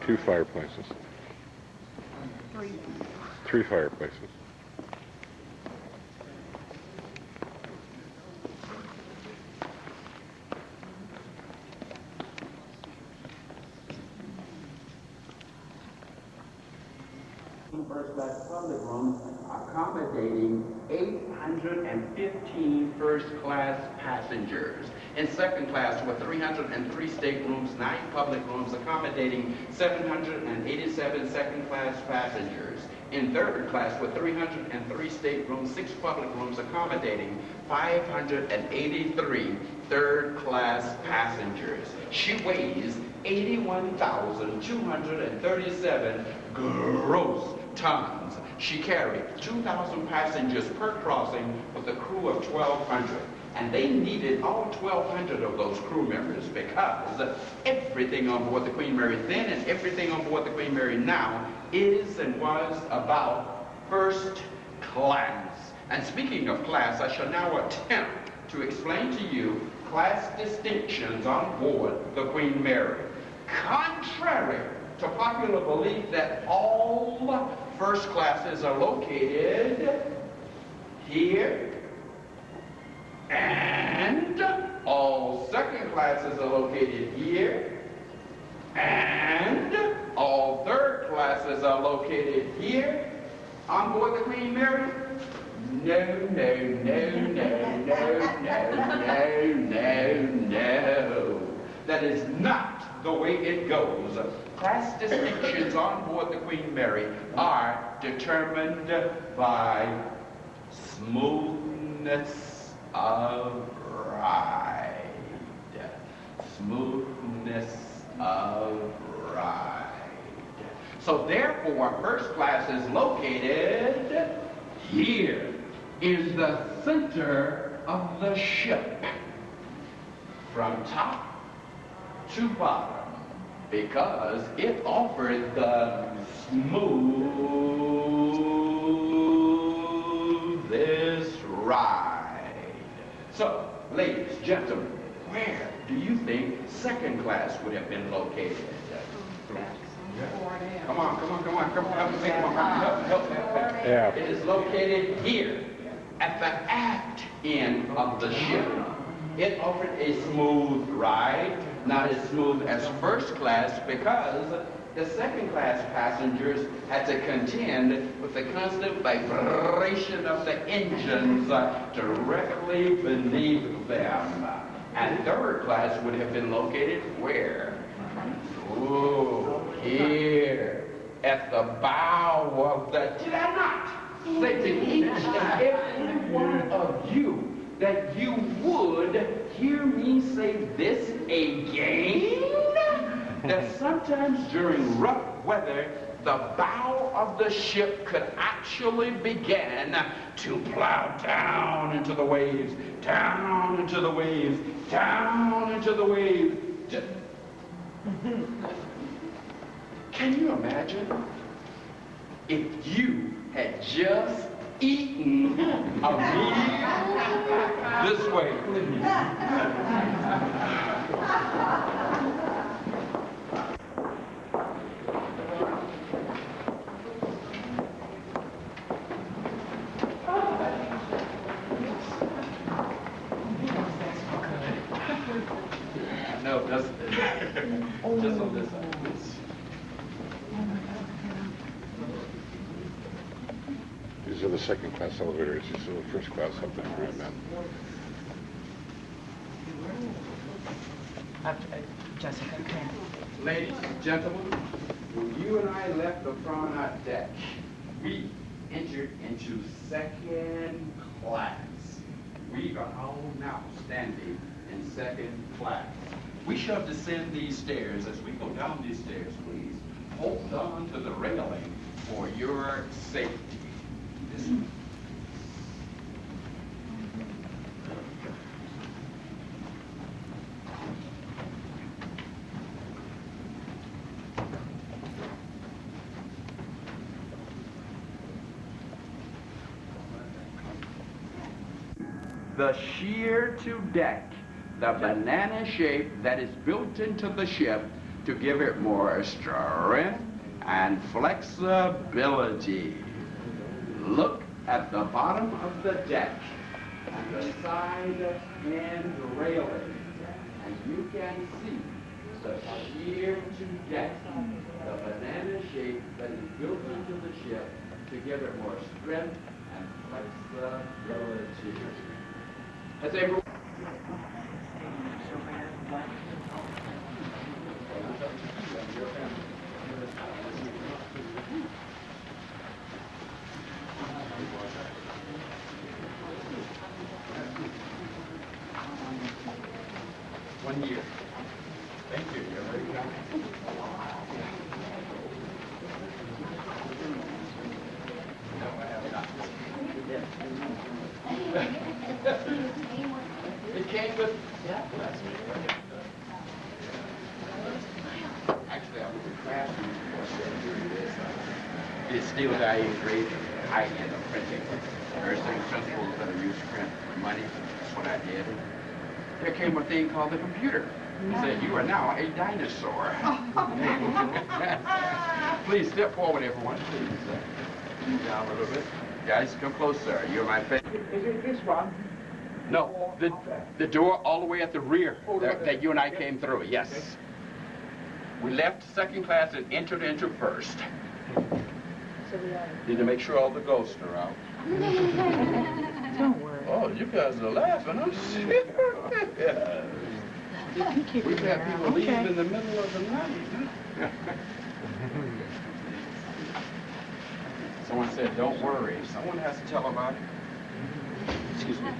Two fireplaces. Three fireplaces. First class public rooms accommodating 815 first class passengers. In second class with 303 staterooms, 9 public rooms accommodating 787 second class passengers. In third class with 303 staterooms, 6 public rooms accommodating 583 third class passengers. She weighs 81,237 gross tons. She carried 2,000 passengers per crossing with a crew of 1,200. And they needed all 1,200 of those crew members because everything on board the Queen Mary then and everything on board the Queen Mary now is and was about first class. And speaking of class, I shall now attempt to explain to you class distinctions on board the Queen Mary. Contrary to popular belief that all first classes are located here, and all second classes are located here, and all third classes are located here on board the Queen Mary. No, no, no, no, no, no, no, no. That is not the way it goes. Class distinctions on board the Queen Mary are determined by smoothness of ride. Smoothness of ride. So therefore, first class is located here in the center of the ship, from top to bottom, because it offered the smoothest ride. So, ladies, gentlemen, where do you think second class would have been located? Come on, come on, come on, come on, help. Yeah. It is located here at the aft end of the ship. It offered a smooth ride, not as smooth as first class, because the second class passengers had to contend with the constant vibration of the engines directly beneath them. And third class would have been located where? Oh, here, at the bow of the... Did I not say to each and every one of you that you would hear me say this again? That sometimes during rough weather, the bow of the ship could actually begin to plow down into the waves, down into the waves, down into the waves. Can you imagine if you had just eaten a meal this way, please? No, just on this side, please. These are the second class elevators. These are the first class up there, right, man? Jessica, okay. Ladies and gentlemen, when you and I left the promenade deck, we entered into second class. We are all now standing in second class. We shall descend these stairs. As we go down these stairs, please hold on to the railing for your safety. The shear to deck, the banana shape that is built into the ship to give it more strength and flexibility. Look at the bottom of the deck and the side end railing, and you can see the shear to deck, the banana shape that is built into the ship to give it more strength and flexibility. Has everyone... One year. Thank you. You're very kind. No, I have not. It came with... Yeah. Actually, I was in classroom during this. It's steel value grade, high-end printing. First thing principles that are used to print money. That's what I did. There came a thing called the computer. It said, you are now a dinosaur. Please step forward, everyone. Please. Down a little bit. Guys, come closer. You're my favorite. Is it this one? No, the door all the way at the rear that you and I came through, yes. We left second class and entered into first. Need to make sure all the ghosts are out. Don't worry. Oh, you guys are laughing, huh? Yeah. We've had people leave in the middle of the night, huh? Someone said, don't worry. Someone has to tell about it. Excuse me.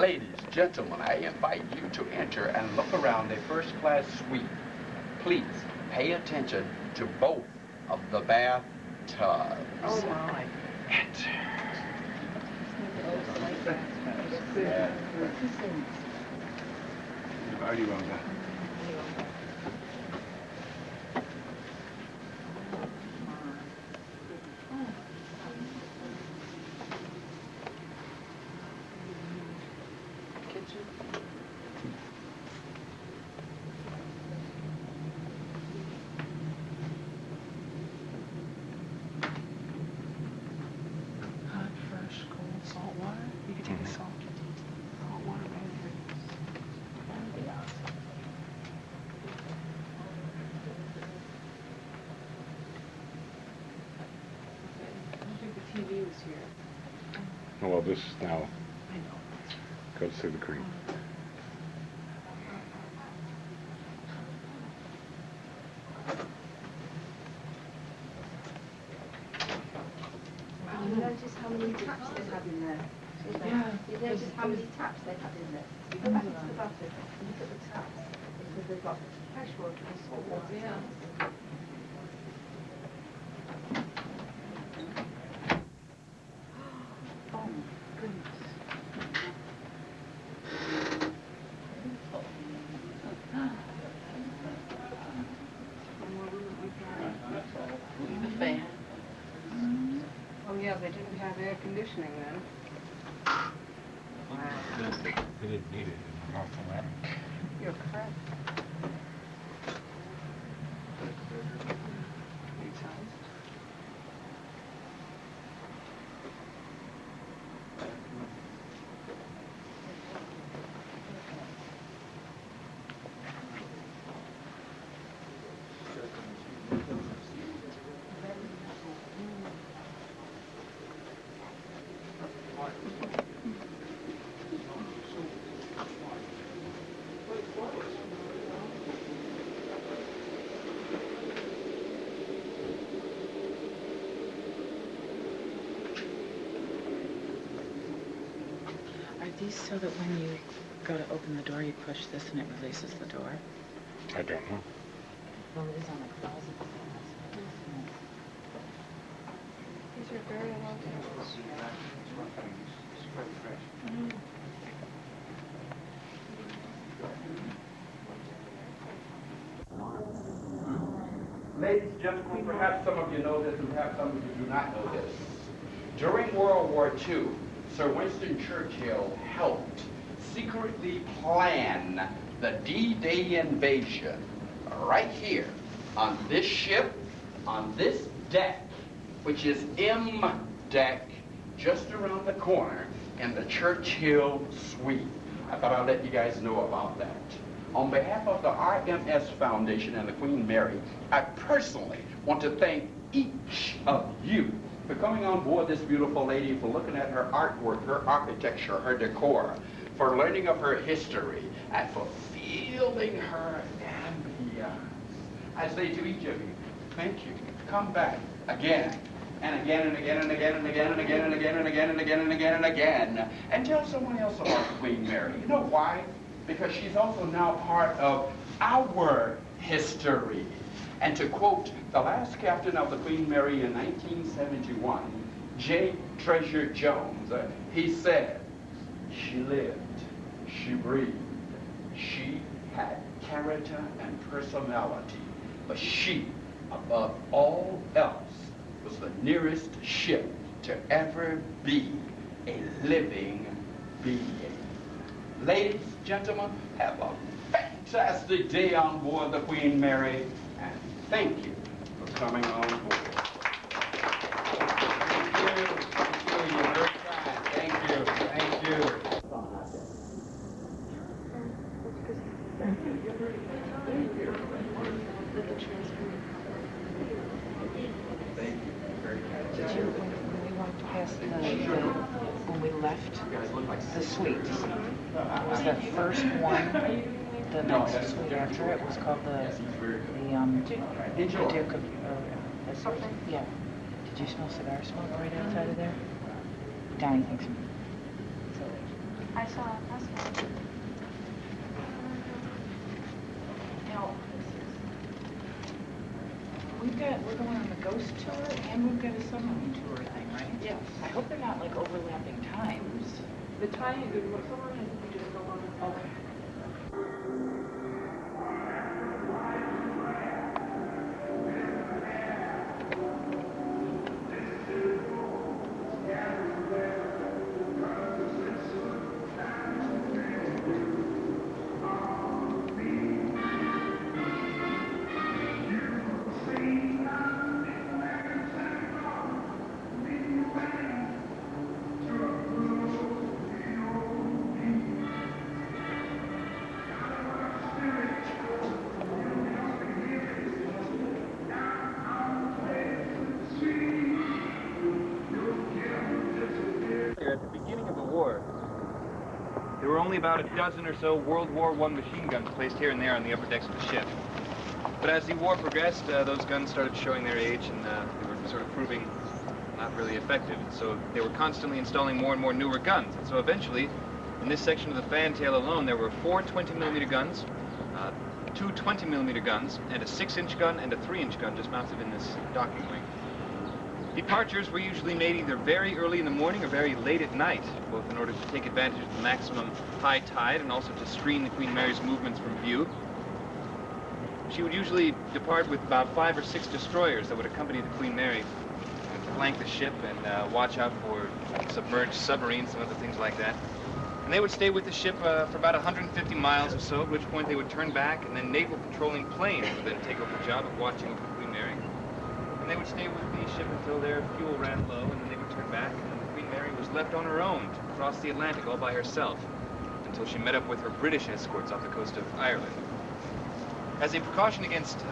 Ladies, gentlemen, I invite you to enter and look around the first class suite. Please pay attention to both of the bathtubs. Oh my. Enter. How do you want that? Oh, well, this now goes through the cream. You notice how many taps they have in there? Yeah. You notice how many taps they have in there? You go back to the bottom and look at the taps. they've got patchwork schools, yeah. Oh, goodness. The fan. Oh, yeah, they didn't have air conditioning then. Wow. They didn't need it. You're correct. Are these so that when you go to open the door, you push this and it releases the door? I don't know. Well, it is on a closet. These are very low tables. Ladies and gentlemen, perhaps some of you know this and perhaps some of you do not know this. During World War II, Sir Winston Churchill helped secretly plan the D-Day invasion right here on this ship, on this deck, which is M deck, just around the corner in the Churchill Suite. I thought I'd let you guys know about that. On behalf of the RMS Foundation and the Queen Mary, I personally want to thank each of you for coming on board this beautiful lady, for looking at her artwork, her architecture, her decor, for learning of her history, and for feeling her ambience. I say to each of you, thank you. Come back again and again and again and again and again and again and again and again and again and again and again, and tell someone else about Queen Mary. You know why? Because she's also now part of our history. And to quote the last captain of the Queen Mary in 1971, J. Treasure Jones, he said, she lived, she breathed, she had character and personality, but she, above all else, was the nearest ship to ever be a living being. Ladies, gentlemen, have a fantastic day on board the Queen Mary, and thank you for coming on board. Thank you. Thank you. You're very kind. Thank you. Thank you. Did you, when we walked past when we left the suite, was the first one, the next suite after it was called the Duke of, yeah. Did you smell cigar smoke right outside of there? Donnie thinks so. I saw it. Now, we're going on the ghost tour and we've got a submarine tour thing, right? Yes. I hope they're not like overlapping times. The timing, the submarine, we just go on. Okay. At the beginning of the war, there were only about a dozen or so World War I machine guns placed here and there on the upper decks of the ship. But as the war progressed, those guns started showing their age and they were sort of proving not really effective. And so they were constantly installing more and more newer guns. And so eventually, in this section of the fantail alone, there were 4 20mm guns, 2 20mm guns, and a 6-inch gun and a 3-inch gun just mounted in this docking wing. Departures were usually made either very early in the morning or very late at night, both in order to take advantage of the maximum high tide and also to screen the Queen Mary's movements from view. She would usually depart with about 5 or 6 destroyers that would accompany the Queen Mary to flank the ship and watch out for submerged submarines and other things like that. And they would stay with the ship for about 150 miles or so, at which point they would turn back, and then naval patrolling planes would then take over the job of watching over the Queen Mary. And they would stay with the ship until their fuel ran low, and then they would turn back, and the Queen Mary was left on her own to cross the Atlantic all by herself until she met up with her British escorts off the coast of Ireland. As a precaution against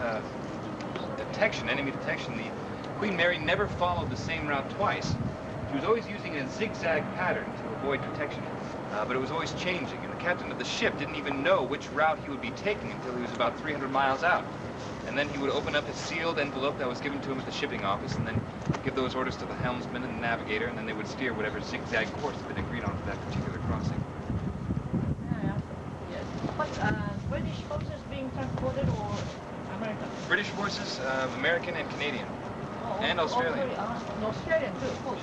detection, enemy detection, the Queen Mary never followed the same route twice. She was always using a zigzag pattern to avoid detection, but it was always changing, and the captain of the ship didn't even know which route he would be taking until he was about 300 miles out. And then he would open up his sealed envelope that was given to him at the shipping office and then give those orders to the helmsman and the navigator, and then they would steer whatever zigzag course had been agreed on for that particular crossing. Yes. But British forces being transported or American? British forces, American and Canadian. Oh, and Australian. Australian too, of course.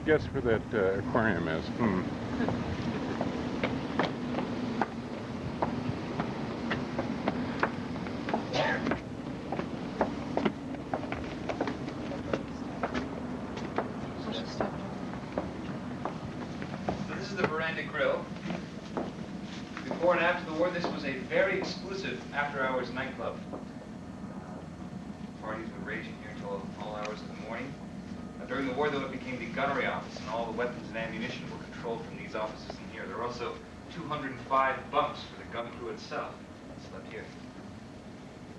Guess where that aquarium is. So this is the Veranda Grill. Before and after the war, this was a very exclusive after-hours nightclub. Parties were raging here until all hours of the morning. During the war, though, it became the gunnery office, and all the weapons and ammunition were controlled from these offices in here. There were also 205 bunks for the gun crew itself. Slept here.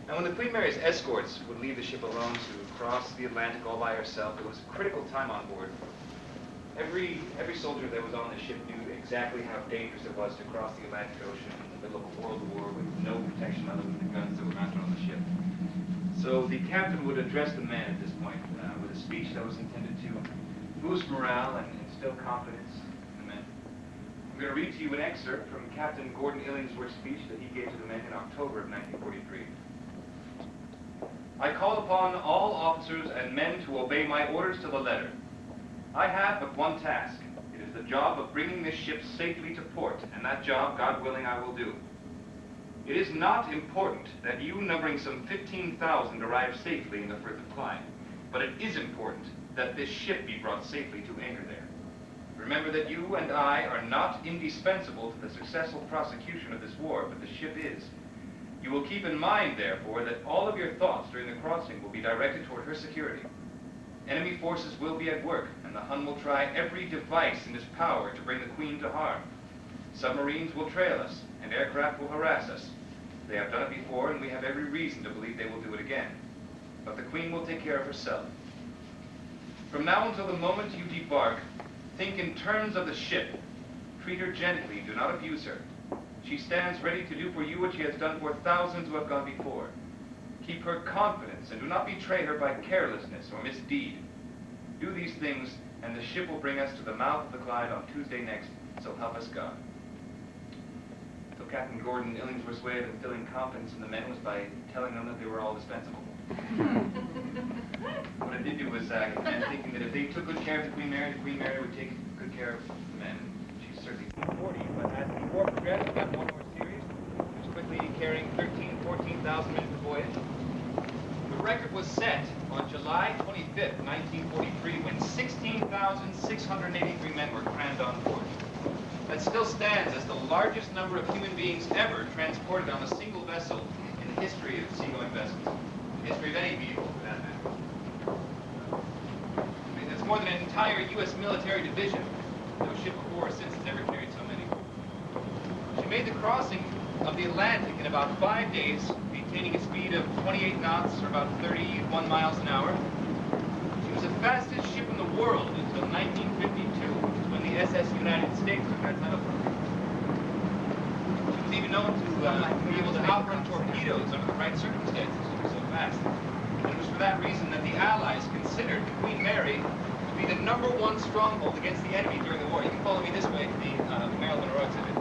And when the Queen Mary's escorts would leave the ship alone to cross the Atlantic all by herself, it was a critical time on board. Every soldier that was on the ship knew exactly how dangerous it was to cross the Atlantic Ocean in the middle of a world war with no protection other than the guns that were mounted on the ship. So the captain would address the men at this point with a speech that was intended to boost morale and instill confidence in the men. I'm going to read to you an excerpt from Captain Gordon Illingsworth's speech that he gave to the men in October of 1943. I call upon all officers and men to obey my orders to the letter. I have but one task. It is the job of bringing this ship safely to port, and that job, God willing, I will do. It is not important that you, numbering some 15,000, arrive safely in the Firth of Clyde, but it is important that this ship be brought safely to anchor there. Remember that you and I are not indispensable to the successful prosecution of this war, but the ship is. You will keep in mind, therefore, that all of your thoughts during the crossing will be directed toward her security. Enemy forces will be at work, and the Hun will try every device in his power to bring the Queen to harm. Submarines will trail us, and aircraft will harass us. They have done it before, and we have every reason to believe they will do it again. But the Queen will take care of herself. From now until the moment you debark, think in terms of the ship. Treat her gently, do not abuse her. She stands ready to do for you what she has done for thousands who have gone before. Keep her confidence, and do not betray her by carelessness or misdeed. Do these things, and the ship will bring us to the mouth of the Clyde on Tuesday next, so help us God. So Captain Gordon Illingsworth's way of instilling confidence in the men was by telling them that they were all dispensable. What it did do was get the men thinking that if they took good care of the Queen Mary would take good care of the men. She's certainly 40, but as the war progressed, it got more and more serious. It was quickly carrying 14,000 men per voyage. The record was set on July 25th, 1943, when 16,683 men were crammed on board. That still stands as the largest number of human beings ever transported on a single vessel in the history of seagoing vessels. The history of any vehicle, for that matter. I mean, it's more than an entire U.S. military division. No ship before or since has ever carried so many. She made the crossing of the Atlantic in about 5 days, maintaining a speed of 28 knots, or about 31 miles an hour. She was the fastest ship in the world until until 1952, which is when the SS United States took that title from her. She was even known to be able to outrun torpedoes under the right circumstances. She was so fast. And it was for that reason that the Allies considered Queen Mary to be the #1 stronghold against the enemy during the war. You can follow me this way to the Marilyn Monroe exhibit.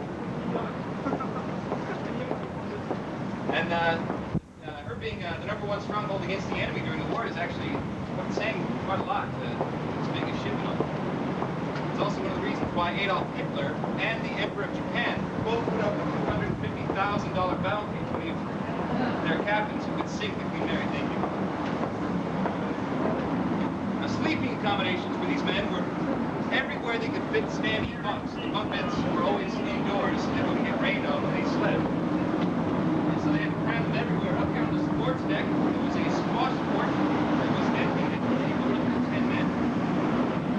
And her being the #1 stronghold against the enemy during the war is actually saying quite a lot to this big a ship and all. It's also one of the reasons why Adolf Hitler and the Emperor of Japan both put up a $250,000 bounty to leave their captains who could sink the Queen Mary. Thank you. Now, sleeping accommodations for these men were everywhere they could fit standing bunks. The bunk beds were always indoors, and they wouldn't get rained on when they slept. And so they had to cram them everywhere. Up here on the sports deck, there was a squash court that was dedicated to able up to 10 men.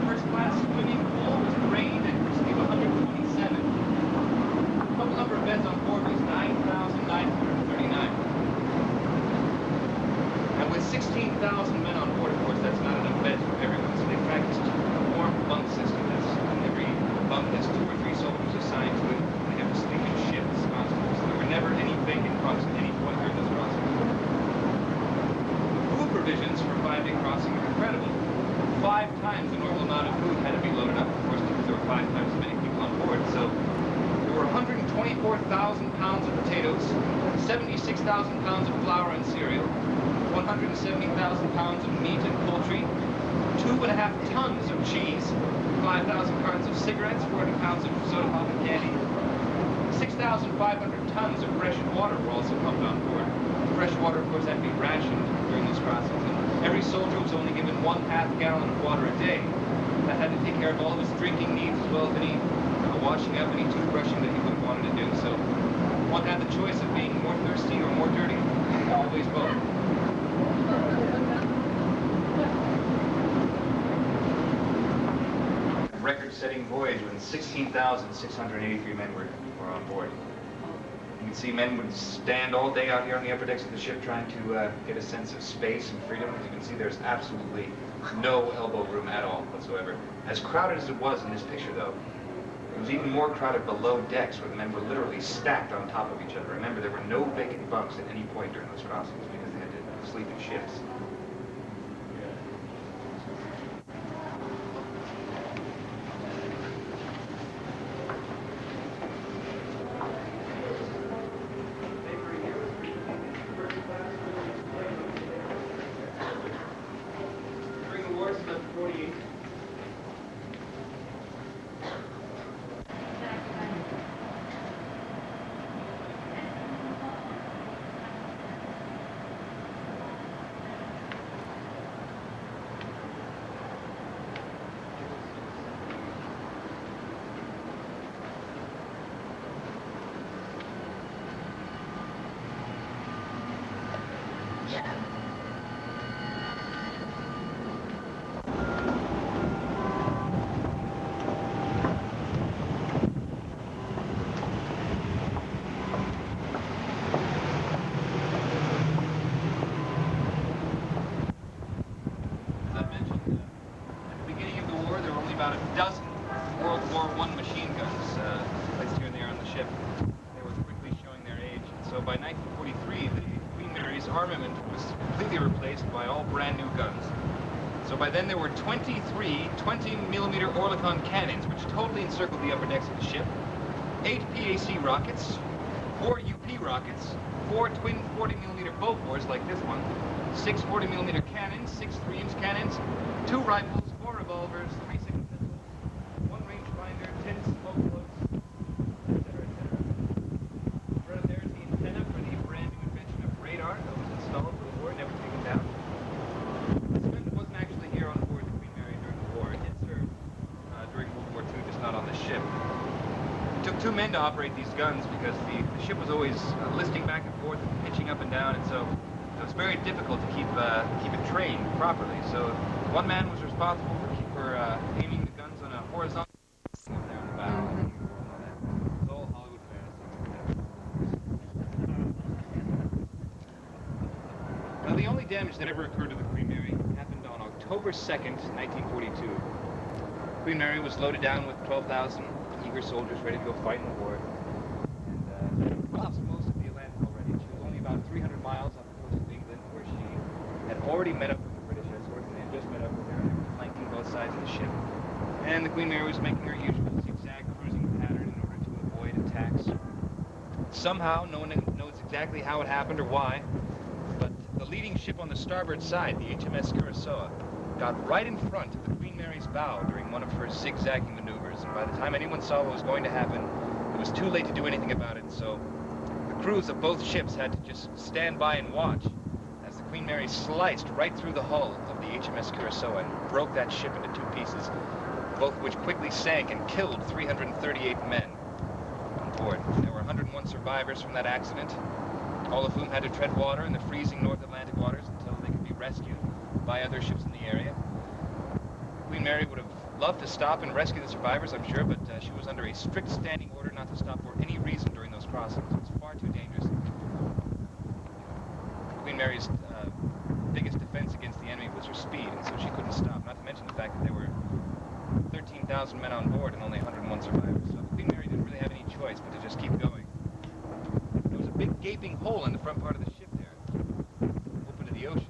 First-class swimming pool was drained and could sleep 127. The total number of beds on board was 9,939. And with 16,000 men on board, of course, that's not enough beds for everyone, so they practiced a warm bunk system. That's in every bunk has 2 or 3 soldiers assigned to it. They have to sleep in shifts constantly, so there were never any vacant bunks at any point during this crossing. Food provisions for 5-day crossing are incredible. 5 times the normal amount of food had to be loaded up, of course, because there were 5 times as many people on board. So there were 124,000 pounds of potatoes, 76,000 pounds of flour and cereal, 170,000 pounds of meat and poultry, 2.5 tons of cheese, 5,000 cartons of cigarettes, 400 pounds of soda pop and candy. 6,500 tons of fresh water were also pumped on board. Fresh water, of course, had to be rationed during those crossings. And every soldier was only given 1/2 gallon of water a day. That had to take care of all of his drinking needs as well as any washing up, any toothbrushing that he would have wanted to do. So one had the choice of being more thirsty or more dirty. Always both. Record-setting voyage when 16,683 men were on board. You can see men would stand all day out here on the upper decks of the ship trying to get a sense of space and freedom. As you can see, there's absolutely no elbow room at all whatsoever. As crowded as it was in this picture, though, it was even more crowded below decks where the men were literally stacked on top of each other. Remember, there were no vacant bunks at any point during those crossings because they had to sleep in shifts. About a dozen World War I machine guns placed here and there on the ship. They were quickly showing their age. So by 1943, the Queen Mary's armament was completely replaced by all brand new guns. So by then there were 23 20mm Oerlikon cannons, which totally encircled the upper decks of the ship, 8 PAC rockets, 4 UP rockets, 4 twin 40mm Bofors like this one, 6 40mm cannons, 6 3-inch cannons, 2 rifles, 4 revolvers, 3 single pistols, 1 rangefinder, 10 smoke floats, etc., etc. Right up there is the antenna for the brand new invention of radar that was installed for the war, never taken down. This gun wasn't actually here on board the Queen Mary during the war. It did serve during World War II, just not on the ship. It took 2 men to operate these guns because the ship was always listing back and forth and pitching up and down, and so it was very difficult to keep it trained properly. So one man was responsible for aiming the guns on a horizontal up there on the bow. It's all Hollywood fantasy. Now, the only damage that ever occurred to the Queen Mary happened on October 2nd, 1942. Queen Mary was loaded down with 12,000 eager soldiers ready to go fight in the war. And crossed most of the Atlantic already. She was only about 300 miles off the coast of England, where she had already met up with the British escort, and they had just met up with her, and they were flanking both sides of the ship. And the Queen Mary was making her usual zigzag cruising pattern in order to avoid attacks. Somehow, no one knows exactly how it happened or why, but the leading ship on the starboard side, the HMS Curaçao, got right in front of the Queen Mary's bow during one of her zigzagging maneuvers, and by the time anyone saw what was going to happen, it was too late to do anything about it, so the crews of both ships had to just stand by and watch as the Queen Mary sliced right through the hull of the HMS Curaçao and broke that ship into two pieces, both of which quickly sank and killed 338 men on board. There were 101 survivors from that accident, all of whom had to tread water in the freezing North Atlantic waters until they could be rescued by other ships in the area. Queen Mary would have loved to stop and rescue the survivors, I'm sure, but she was under a strict standing order not to stop for any reason during those crossings. It was far too dangerous. Queen Mary's biggest defense against the enemy was her speed, and so she couldn't stop, not to mention the fact that there were 13,000 men on board and only 101 survivors. So Queen Mary didn't really have any choice but to just keep going. There was a big gaping hole in the front part of the ship there, open to the ocean,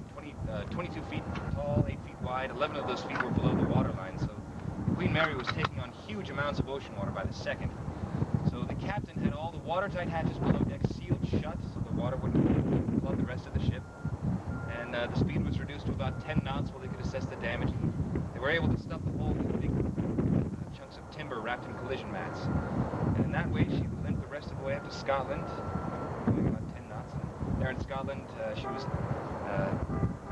22 feet tall, 8 feet wide. 11 of those feet were below the waterline, so Queen Mary was taking on huge amounts of ocean water by the second. So the captain had all the watertight hatches below deck sealed shut so the water wouldn't flood the rest of the ship. And the speed was reduced to about 10 knots while they could assess the damage. They were able to stuff the hole with big chunks of timber wrapped in collision mats. And in that way, she limped the rest of the way up to Scotland, going about 10 knots. And there in Scotland, she was a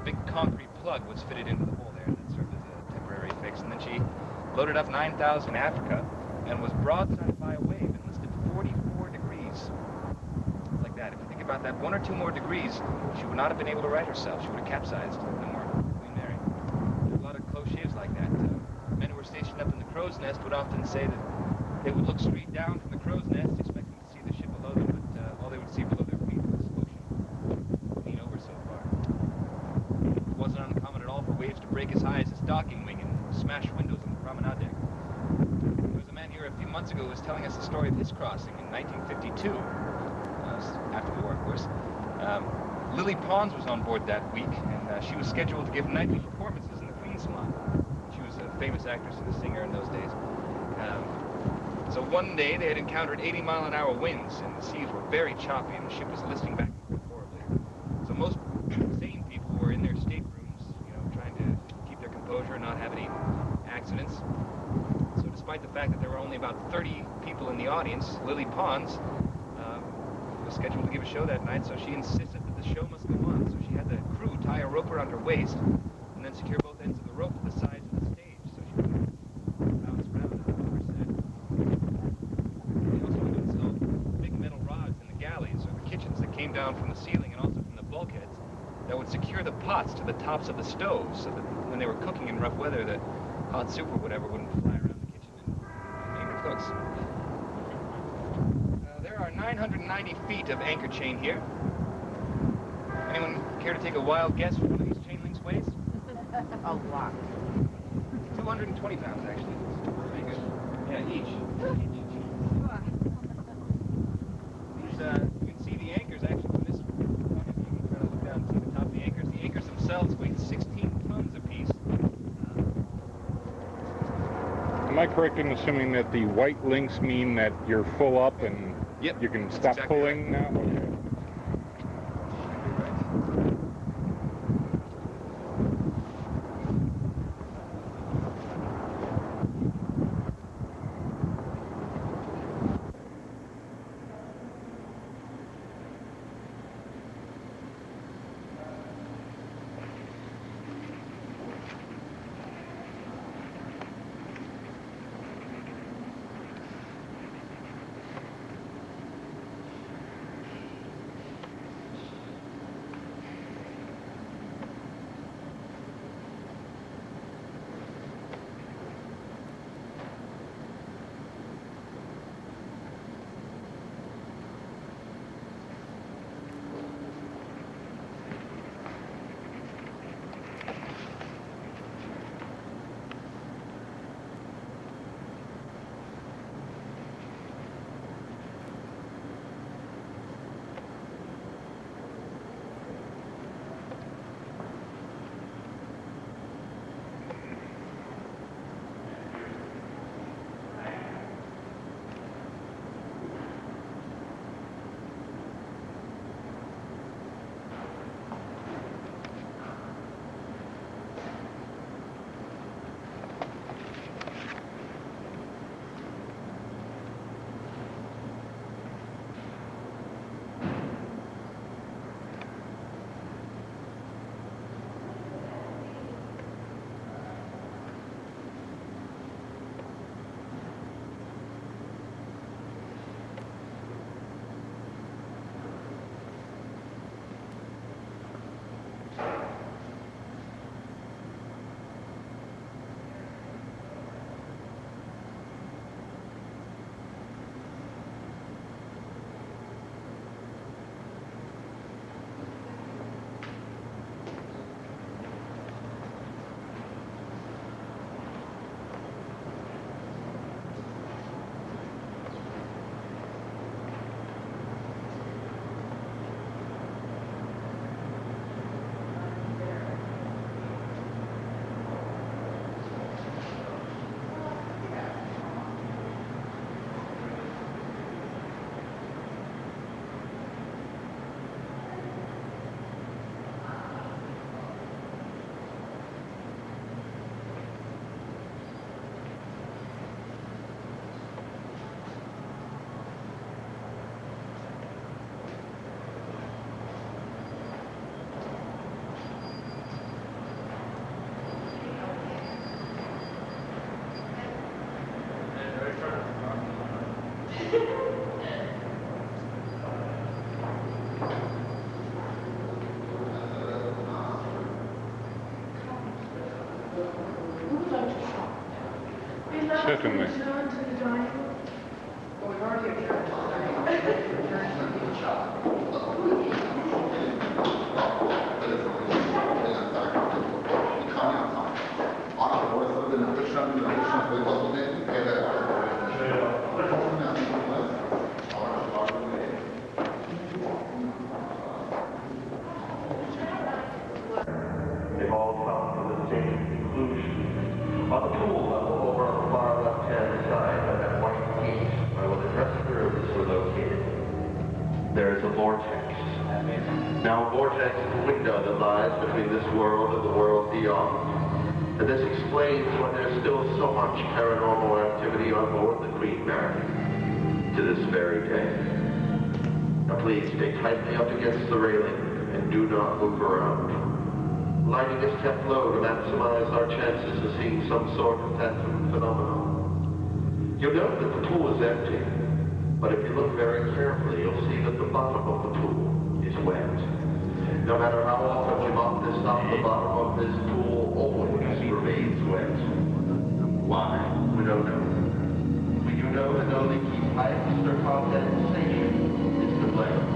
big concrete plug was fitted into the hole there that served as a temporary fix. And then she loaded up 9,000 in Africa and was broadside by a wave and listed 44 degrees. Like that. If you think about that, 1 or 2 more degrees, she would not have been able to right herself. She would have capsized. No more Queen Mary. There were a lot of close shaves like that. Men who were stationed up in the crow's nest would often say that they would look straight down from the crow's nest, expecting to see the ship below them, but all they would see below their feet was ocean, clean over so far. It wasn't uncommon at all for waves to break as high as its docking wing and smash windows on the promenade deck. There was a man here a few months ago who was telling us the story of his crossing in 1952, after the war, of course. Lily Pons was on board that week, and she was scheduled to give nightly performances in the Queen's Salon. She was a famous actress and a singer in those days. So one day they had encountered 80-mile-an-hour winds, and the seas were very choppy, and the ship was listing back and forth horribly. So most sane people were in their staterooms, you know, trying to keep their composure and not have any accidents. So despite the fact that there were only about 30 people in the audience, Lily Pons was scheduled to give a show that night, so she insisted that the show must go on. So she had the crew tie a rope around her waist and then secure both ends of the rope to the sides of the stage so she could bounce around, as the number said. They also installed big metal rods in the galleys, or the kitchens, that came down from the ceiling and also from the bulkheads that would secure the pots to the tops of the stoves so that when they were cooking in rough weather, the hot soup or whatever wouldn't fly around the kitchen and aim the cooks. There are 990 feet of anchor chain here. Anyone care to take a wild guess what one of these chain links weighs? A lot. 220 pounds, actually. Pretty good. Yeah, each. These, you can see the anchors, actually, from this point of view. You can try to look down and see the top of the anchors. The anchors themselves weigh 16 tons apiece. Am I correct in assuming that the white links mean that you're full up and you can stop exactly pulling now? Okay. Certainly. They've all come to the same conclusion. On the pool level over on the far left-hand side of that white gate, where the dressing rooms were located, there is a vortex. Now, a vortex is a window that lies between this world and the world beyond. And this explains why there's still so much paranormal activity on board the Queen Mary to this very day. Now, please stay tightly up against the railing and do not move around. Lighting is kept low to maximize our chances of seeing some sort of phantom phenomenon. You'll note that the pool is empty, but if you look very carefully, you'll see that the bottom of the pool is wet. No matter how often we mop this up, the bottom of this pool always remains wet. Why? We don't know. We do know that only key pipes or condensation is to blame.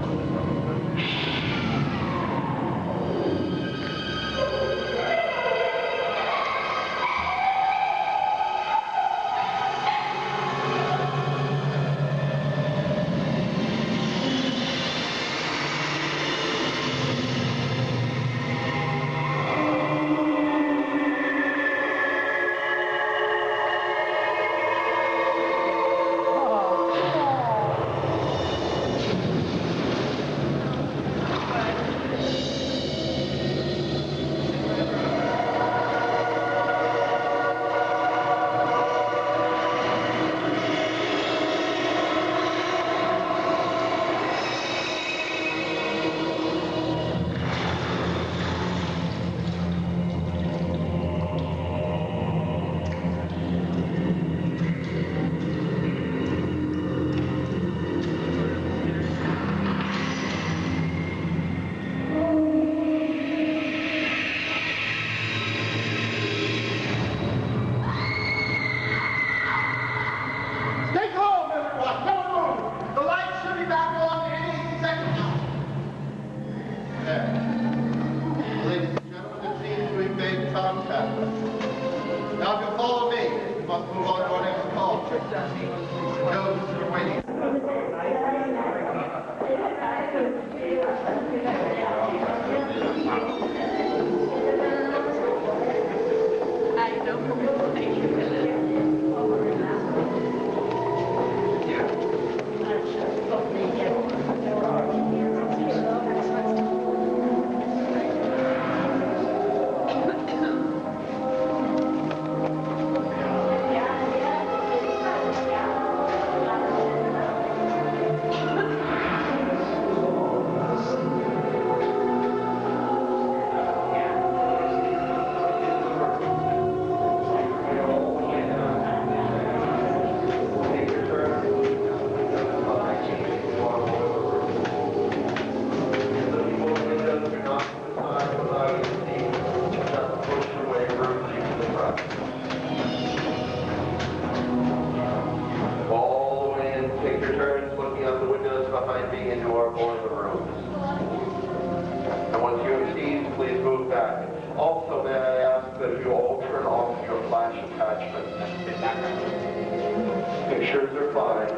Pictures are fine,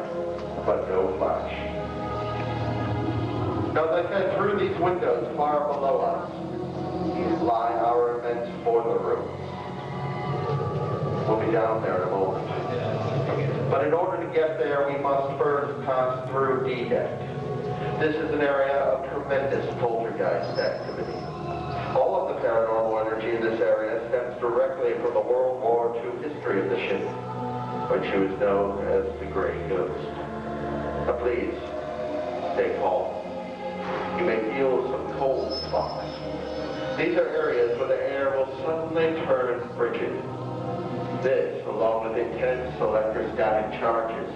but no flash. Now, as I said, through these windows far below us lie our immense boiler room. We'll be down there in a moment. But in order to get there, we must first pass through D-Deck. This is an area of tremendous poltergeist activity. All of the paranormal energy in this area stems directly from the World War II history of the ship, which was known as the Grey Ghost. Now please, stay calm. You may feel some cold spots. These are areas where the air will suddenly turn frigid. This, along with intense electrostatic charges,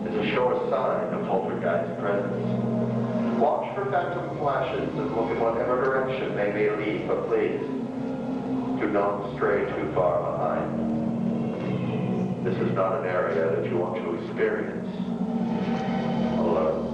is a sure sign of poltergeist presence. Watch for phantom flashes and look in whatever direction they may lead, but please, do not stray too far behind. This is not an area that you want to experience alone.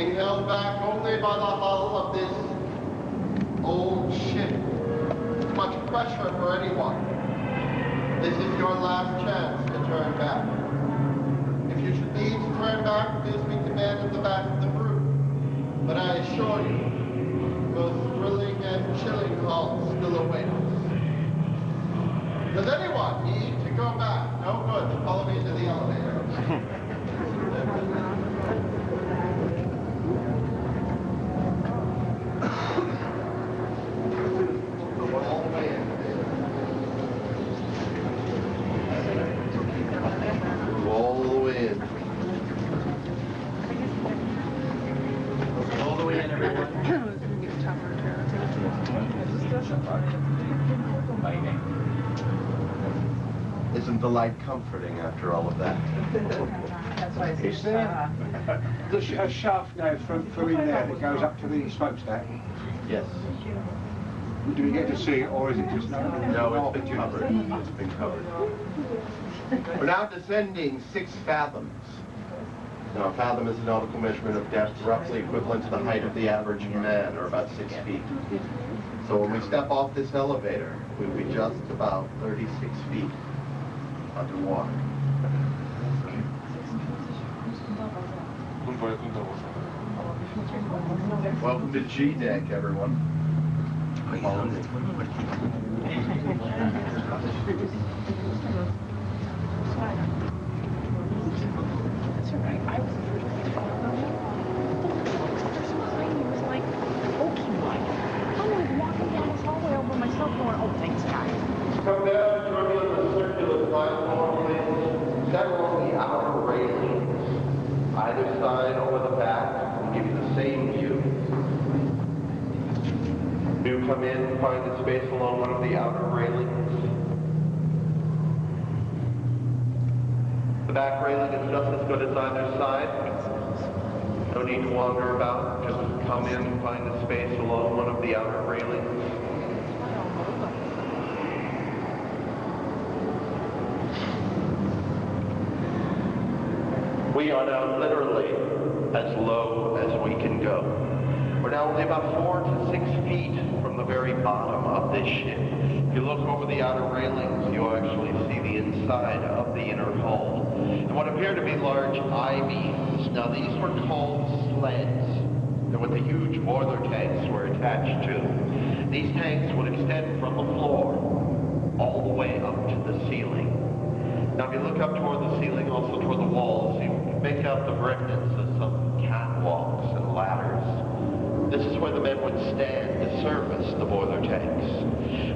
being held back only by the hull of this old ship. Too much pressure for anyone. This is your last chance to turn back. If you should need to turn back, please be commanded at the back of the room. But I assure you, the most thrilling and chilling halts still await us. Does anyone need to go back? No good. Then follow me to the elevator. Isn't the light comforting after all of that? That's why I Is there a shaft now from in there that goes up to the smokestack? Yes. Do we get to see it, or is it just not? No, it's been covered. It's been covered. We're now descending 6 fathoms. Now, a fathom is a nautical measurement of depth roughly equivalent to the height of the average man, or about 6 feet. So when we step off this elevator, we'll be just about 36 feet underwater. Welcome to G Deck, everyone. That's right. I was was like Pokemon. I'm walking down this hallway over myself going, oh, thanks, guys. Come down, join me on the circular platform, please. Several of the outer railings, either side or the back, will give you the same view. You come in, find a space along one of the outer railings. The back railing is just as good as either side. No need to wander about. Just come in, find a space along one of the outer railings. We are now literally as low as we can go. We're now only about 4 to 6 feet from the very bottom of this ship. If you look over the outer railings, you'll actually see the inside of the inner hull. And what appear to be large I-beams. Now these were called sleds. They're what the huge boiler tanks were attached to. These tanks would extend from the floor all the way up to the ceiling. Now if you look up toward the ceiling, also toward the walls, you make out the remnants of some catwalks and ladders. This is where the men would stand to service the boiler tanks.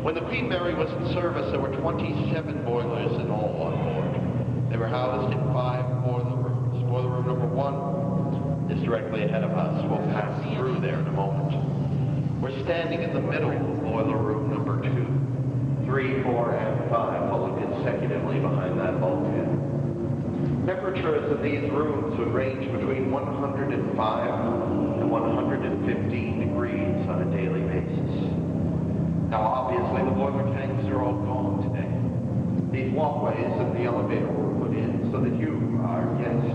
When the Queen Mary was in service, there were 27 boilers in all on board. They were housed in 5 boiler rooms. Boiler room number 1 is directly ahead of us. We'll pass through there in a moment. We're standing in the middle of boiler room number 2. 3, 4, and 5 follow consecutively behind that bulkhead. Temperatures of these rooms would range between 105 and 115 degrees on a daily basis. Now obviously the boiler tanks are all gone today. These walkways and the elevator were put in so that you, our guests,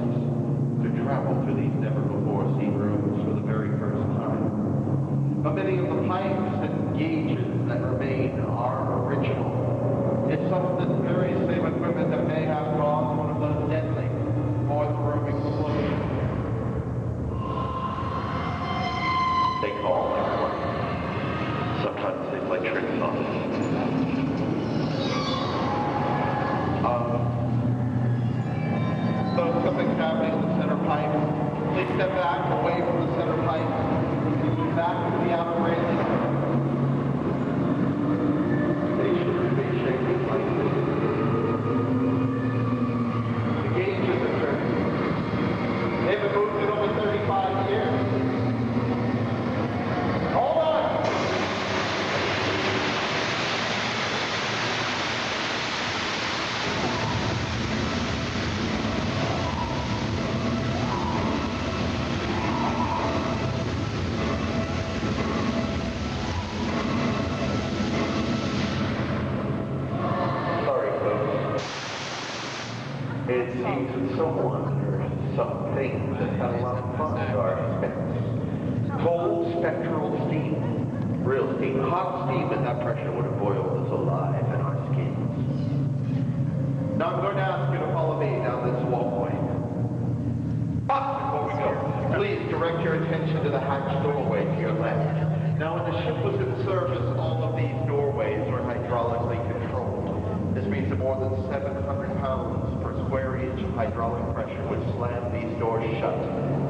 could travel through these never-before-seen rooms for the very first time. But many of the pipes and gauges that remain are original. It's some of this very same equipment that may have caused one of those deadly boiler room explosions. They call everyone. Sometimes they play tricks on us. So something's happening in the center pipe. Please step back away from the center pipe. Back to the outer railing. They should be shaking like this. The gauges are turning. They've been moved in over 35 years. Hold on! Sorry, folks. It seems that someone or something has had a lot of fun at our expense. Cold spectral steam. Real steam. Hot steam at that pressure would have boiled us alive in our skins. Now I'm going to ask you to follow me down this walkway. But before we go, please direct your attention to the hatch doorway to your left. Now when the ship was in service, all of these doorways were hydraulically controlled. This means that more than 700 pounds per square inch of hydraulic pressure would slam these doors shut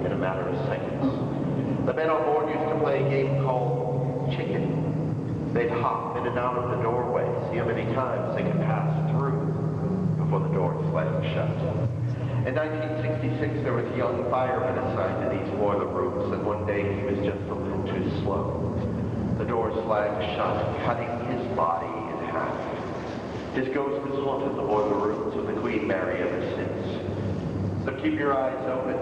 in a matter of seconds. The men on board used to play a game called chicken. They'd hop in and out of the doorway, see how many times they could pass through before the door slammed shut. In 1966, there was a young fireman assigned to these boiler rooms, and one day he was just a little too slow. The door slammed shut, cutting his body in half. His ghost has haunted the boiler rooms of the Queen Mary ever since. So keep your eyes open.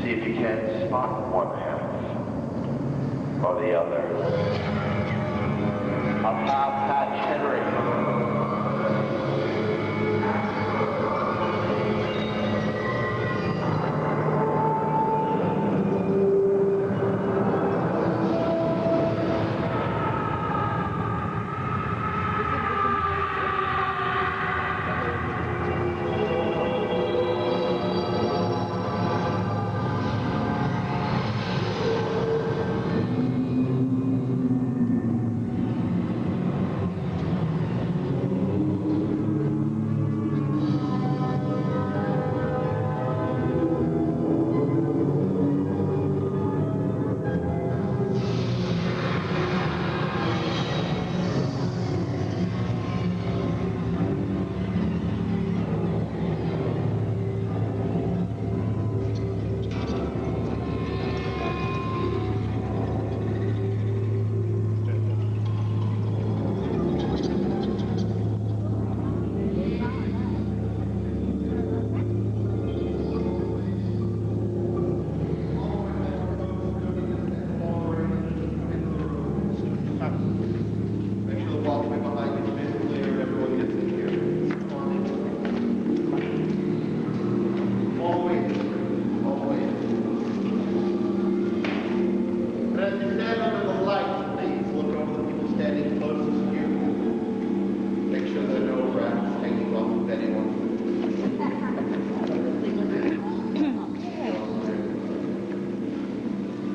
See if you can spot one half or the other. of half-hatch Henry.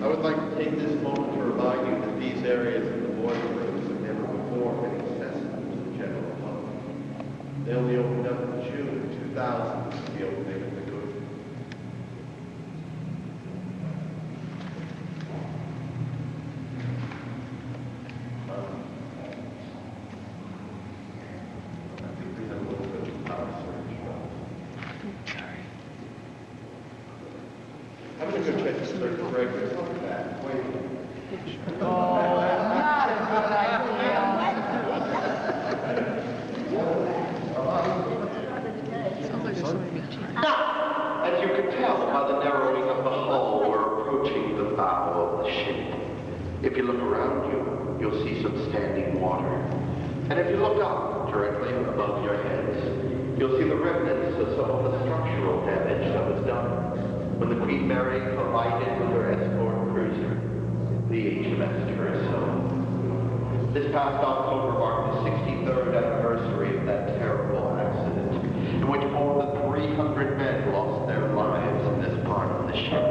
I would like to take this moment to remind you that these areas of the boiler rooms have never before been accessible to the general public. They only opened up in June of 2000 with the opening of the good. I think we had a little bit of power surge. I'm going to go check the circuit breaker. It's not bad. Wait. Not a good idea. Now, as you can tell by the narrowing of the hull, we're approaching the bow of the ship. If you look around you, you'll see some standing water. And if you look up directly above your heads, you'll see the remnants of some of the structural damage that was done when the Queen Mary collided with her escort cruiser, the HMS Curacao. This past October marked the 63rd anniversary of that terrible accident, in which more than 300 men lost their lives in this part of the ship.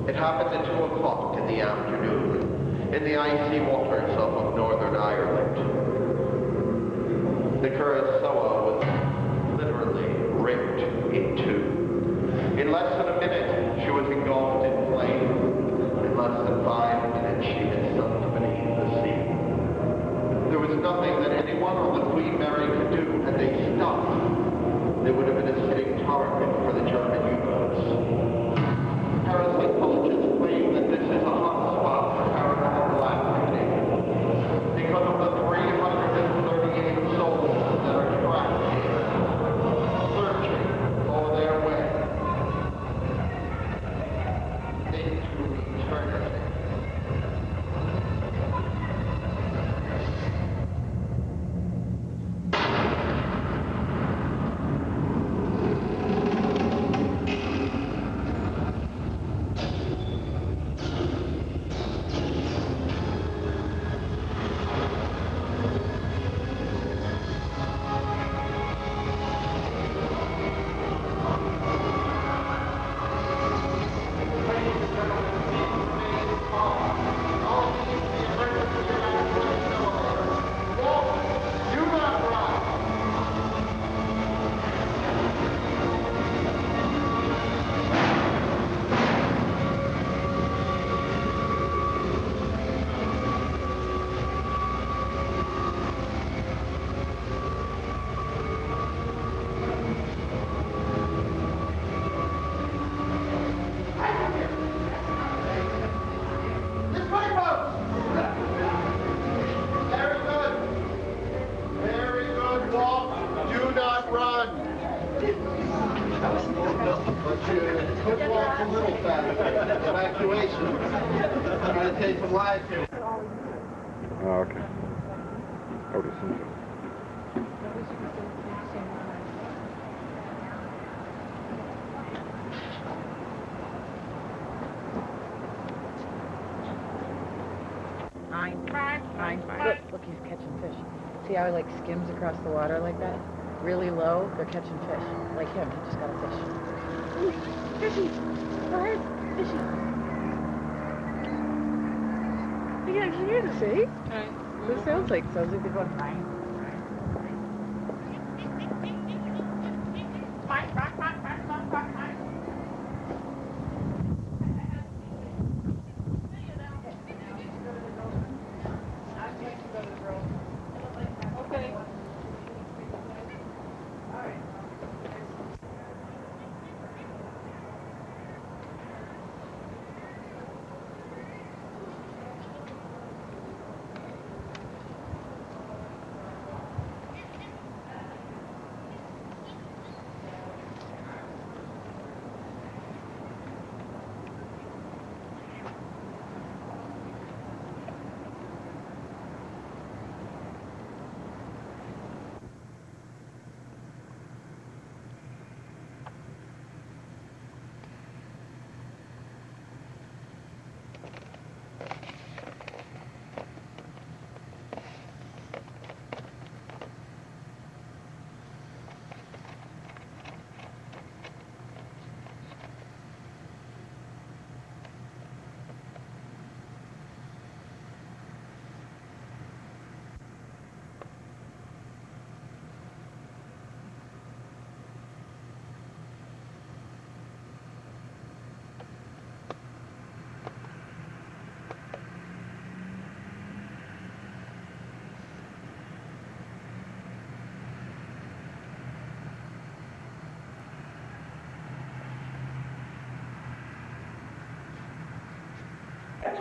It happened at 2 o'clock in the afternoon, in the icy waters of Northern Ireland. The Curacao was literally ripped in two. In less than a minute, she was engulfed in flame. In less than 5 minutes, she had sunk beneath the sea. There was nothing that anyone on the Queen Mary could do. Had they stopped, they would have been a sitting target for the German U-boats. Parapsychologists claim that this is a hotspot for paranormal activity because of the 338 souls that are trapped here, searching for their way into eternity. Oh, okay. I would assume so. Look, he's catching fish. See how he like skims across the water like that? Really low, they're catching fish. Like him, he just got a fish. Ooh, fishy! Bird! Fishy! You can actually hear this, eh? What it sounds like they're going flying.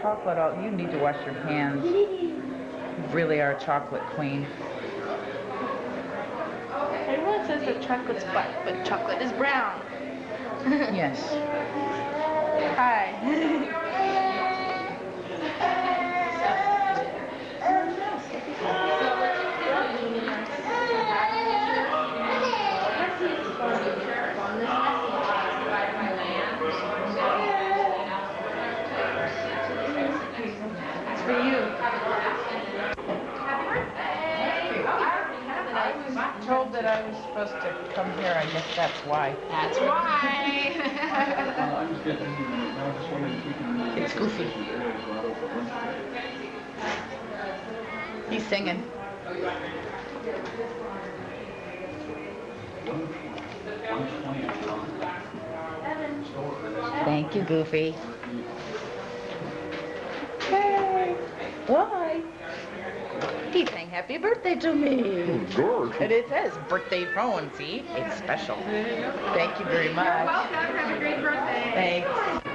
Chocolate, you need to wash your hands. You really are a chocolate queen. Everyone says that chocolate's black, but chocolate is brown. Yes. Hi. For you. I was told that I was supposed to come here. I guess that's why. That's why. It's Goofy. He's singing. Thank you, Goofy. Hey, why? He sang happy birthday to me. George. And it says birthday phone, see? It's special. Thank you very much. You're welcome. Have a great birthday. Thanks.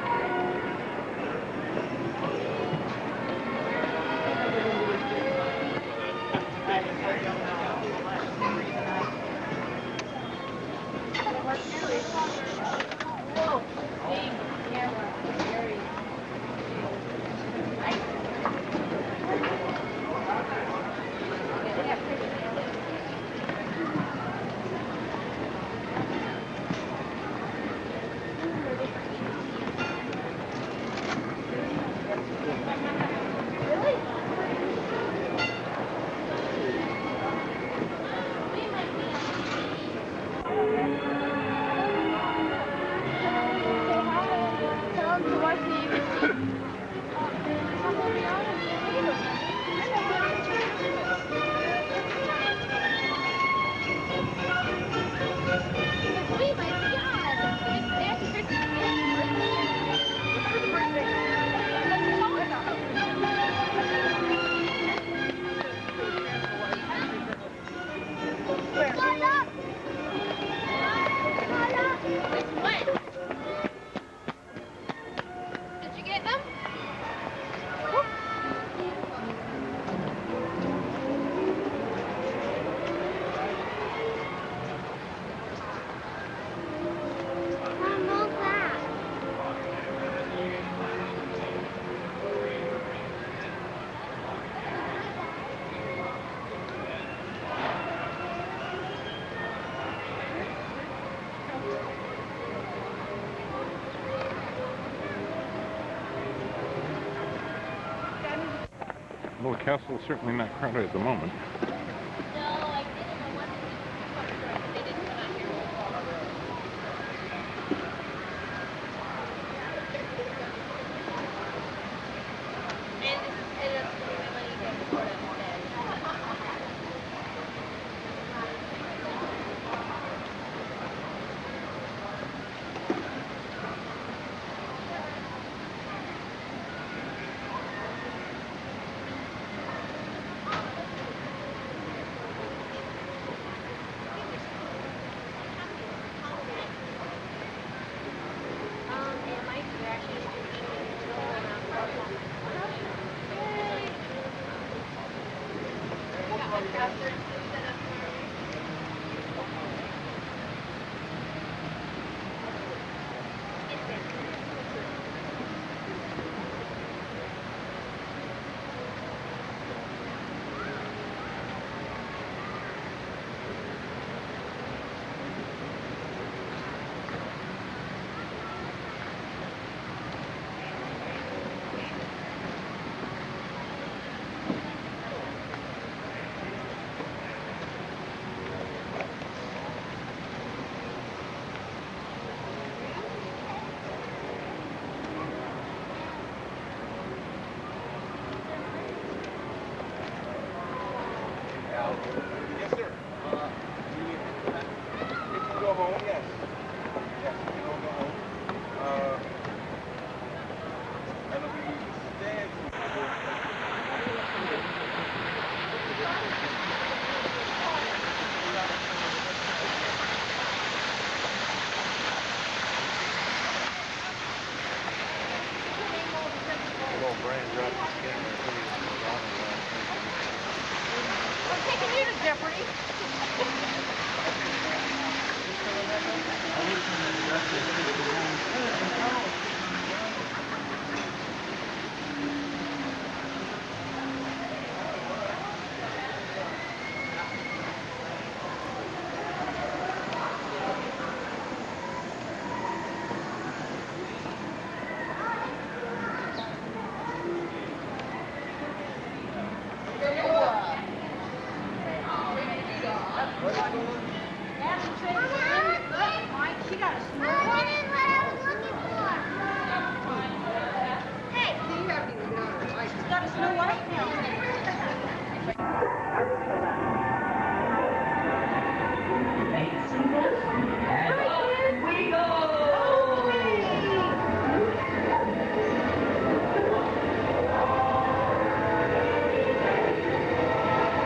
Castle is certainly not crowded at the moment.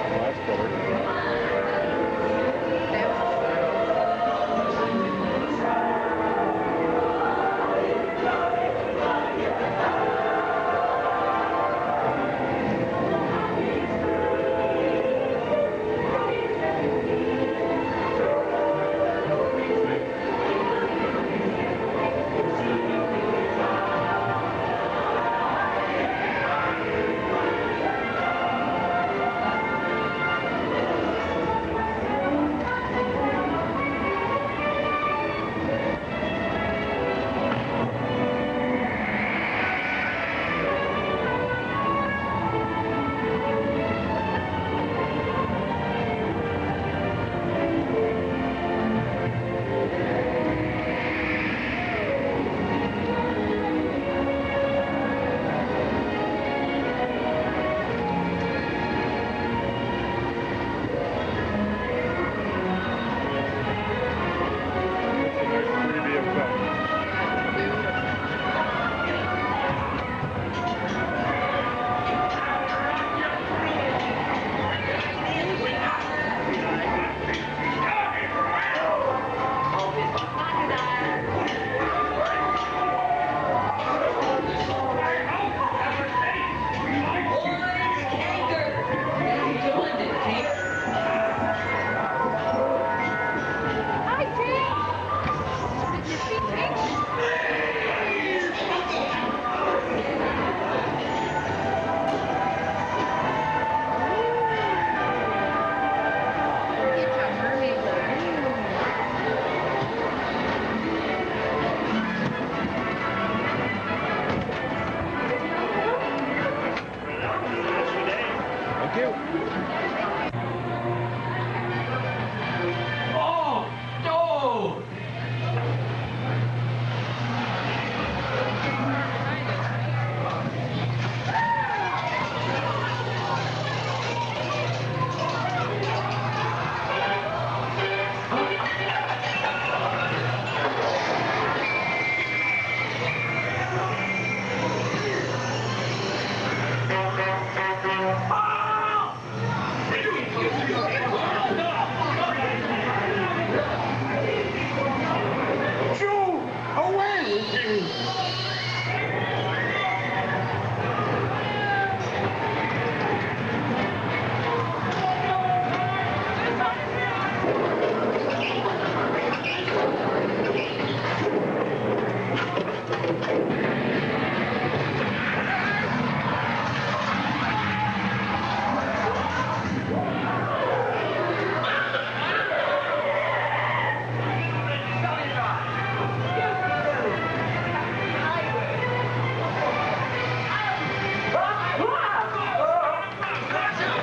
Well, that's better.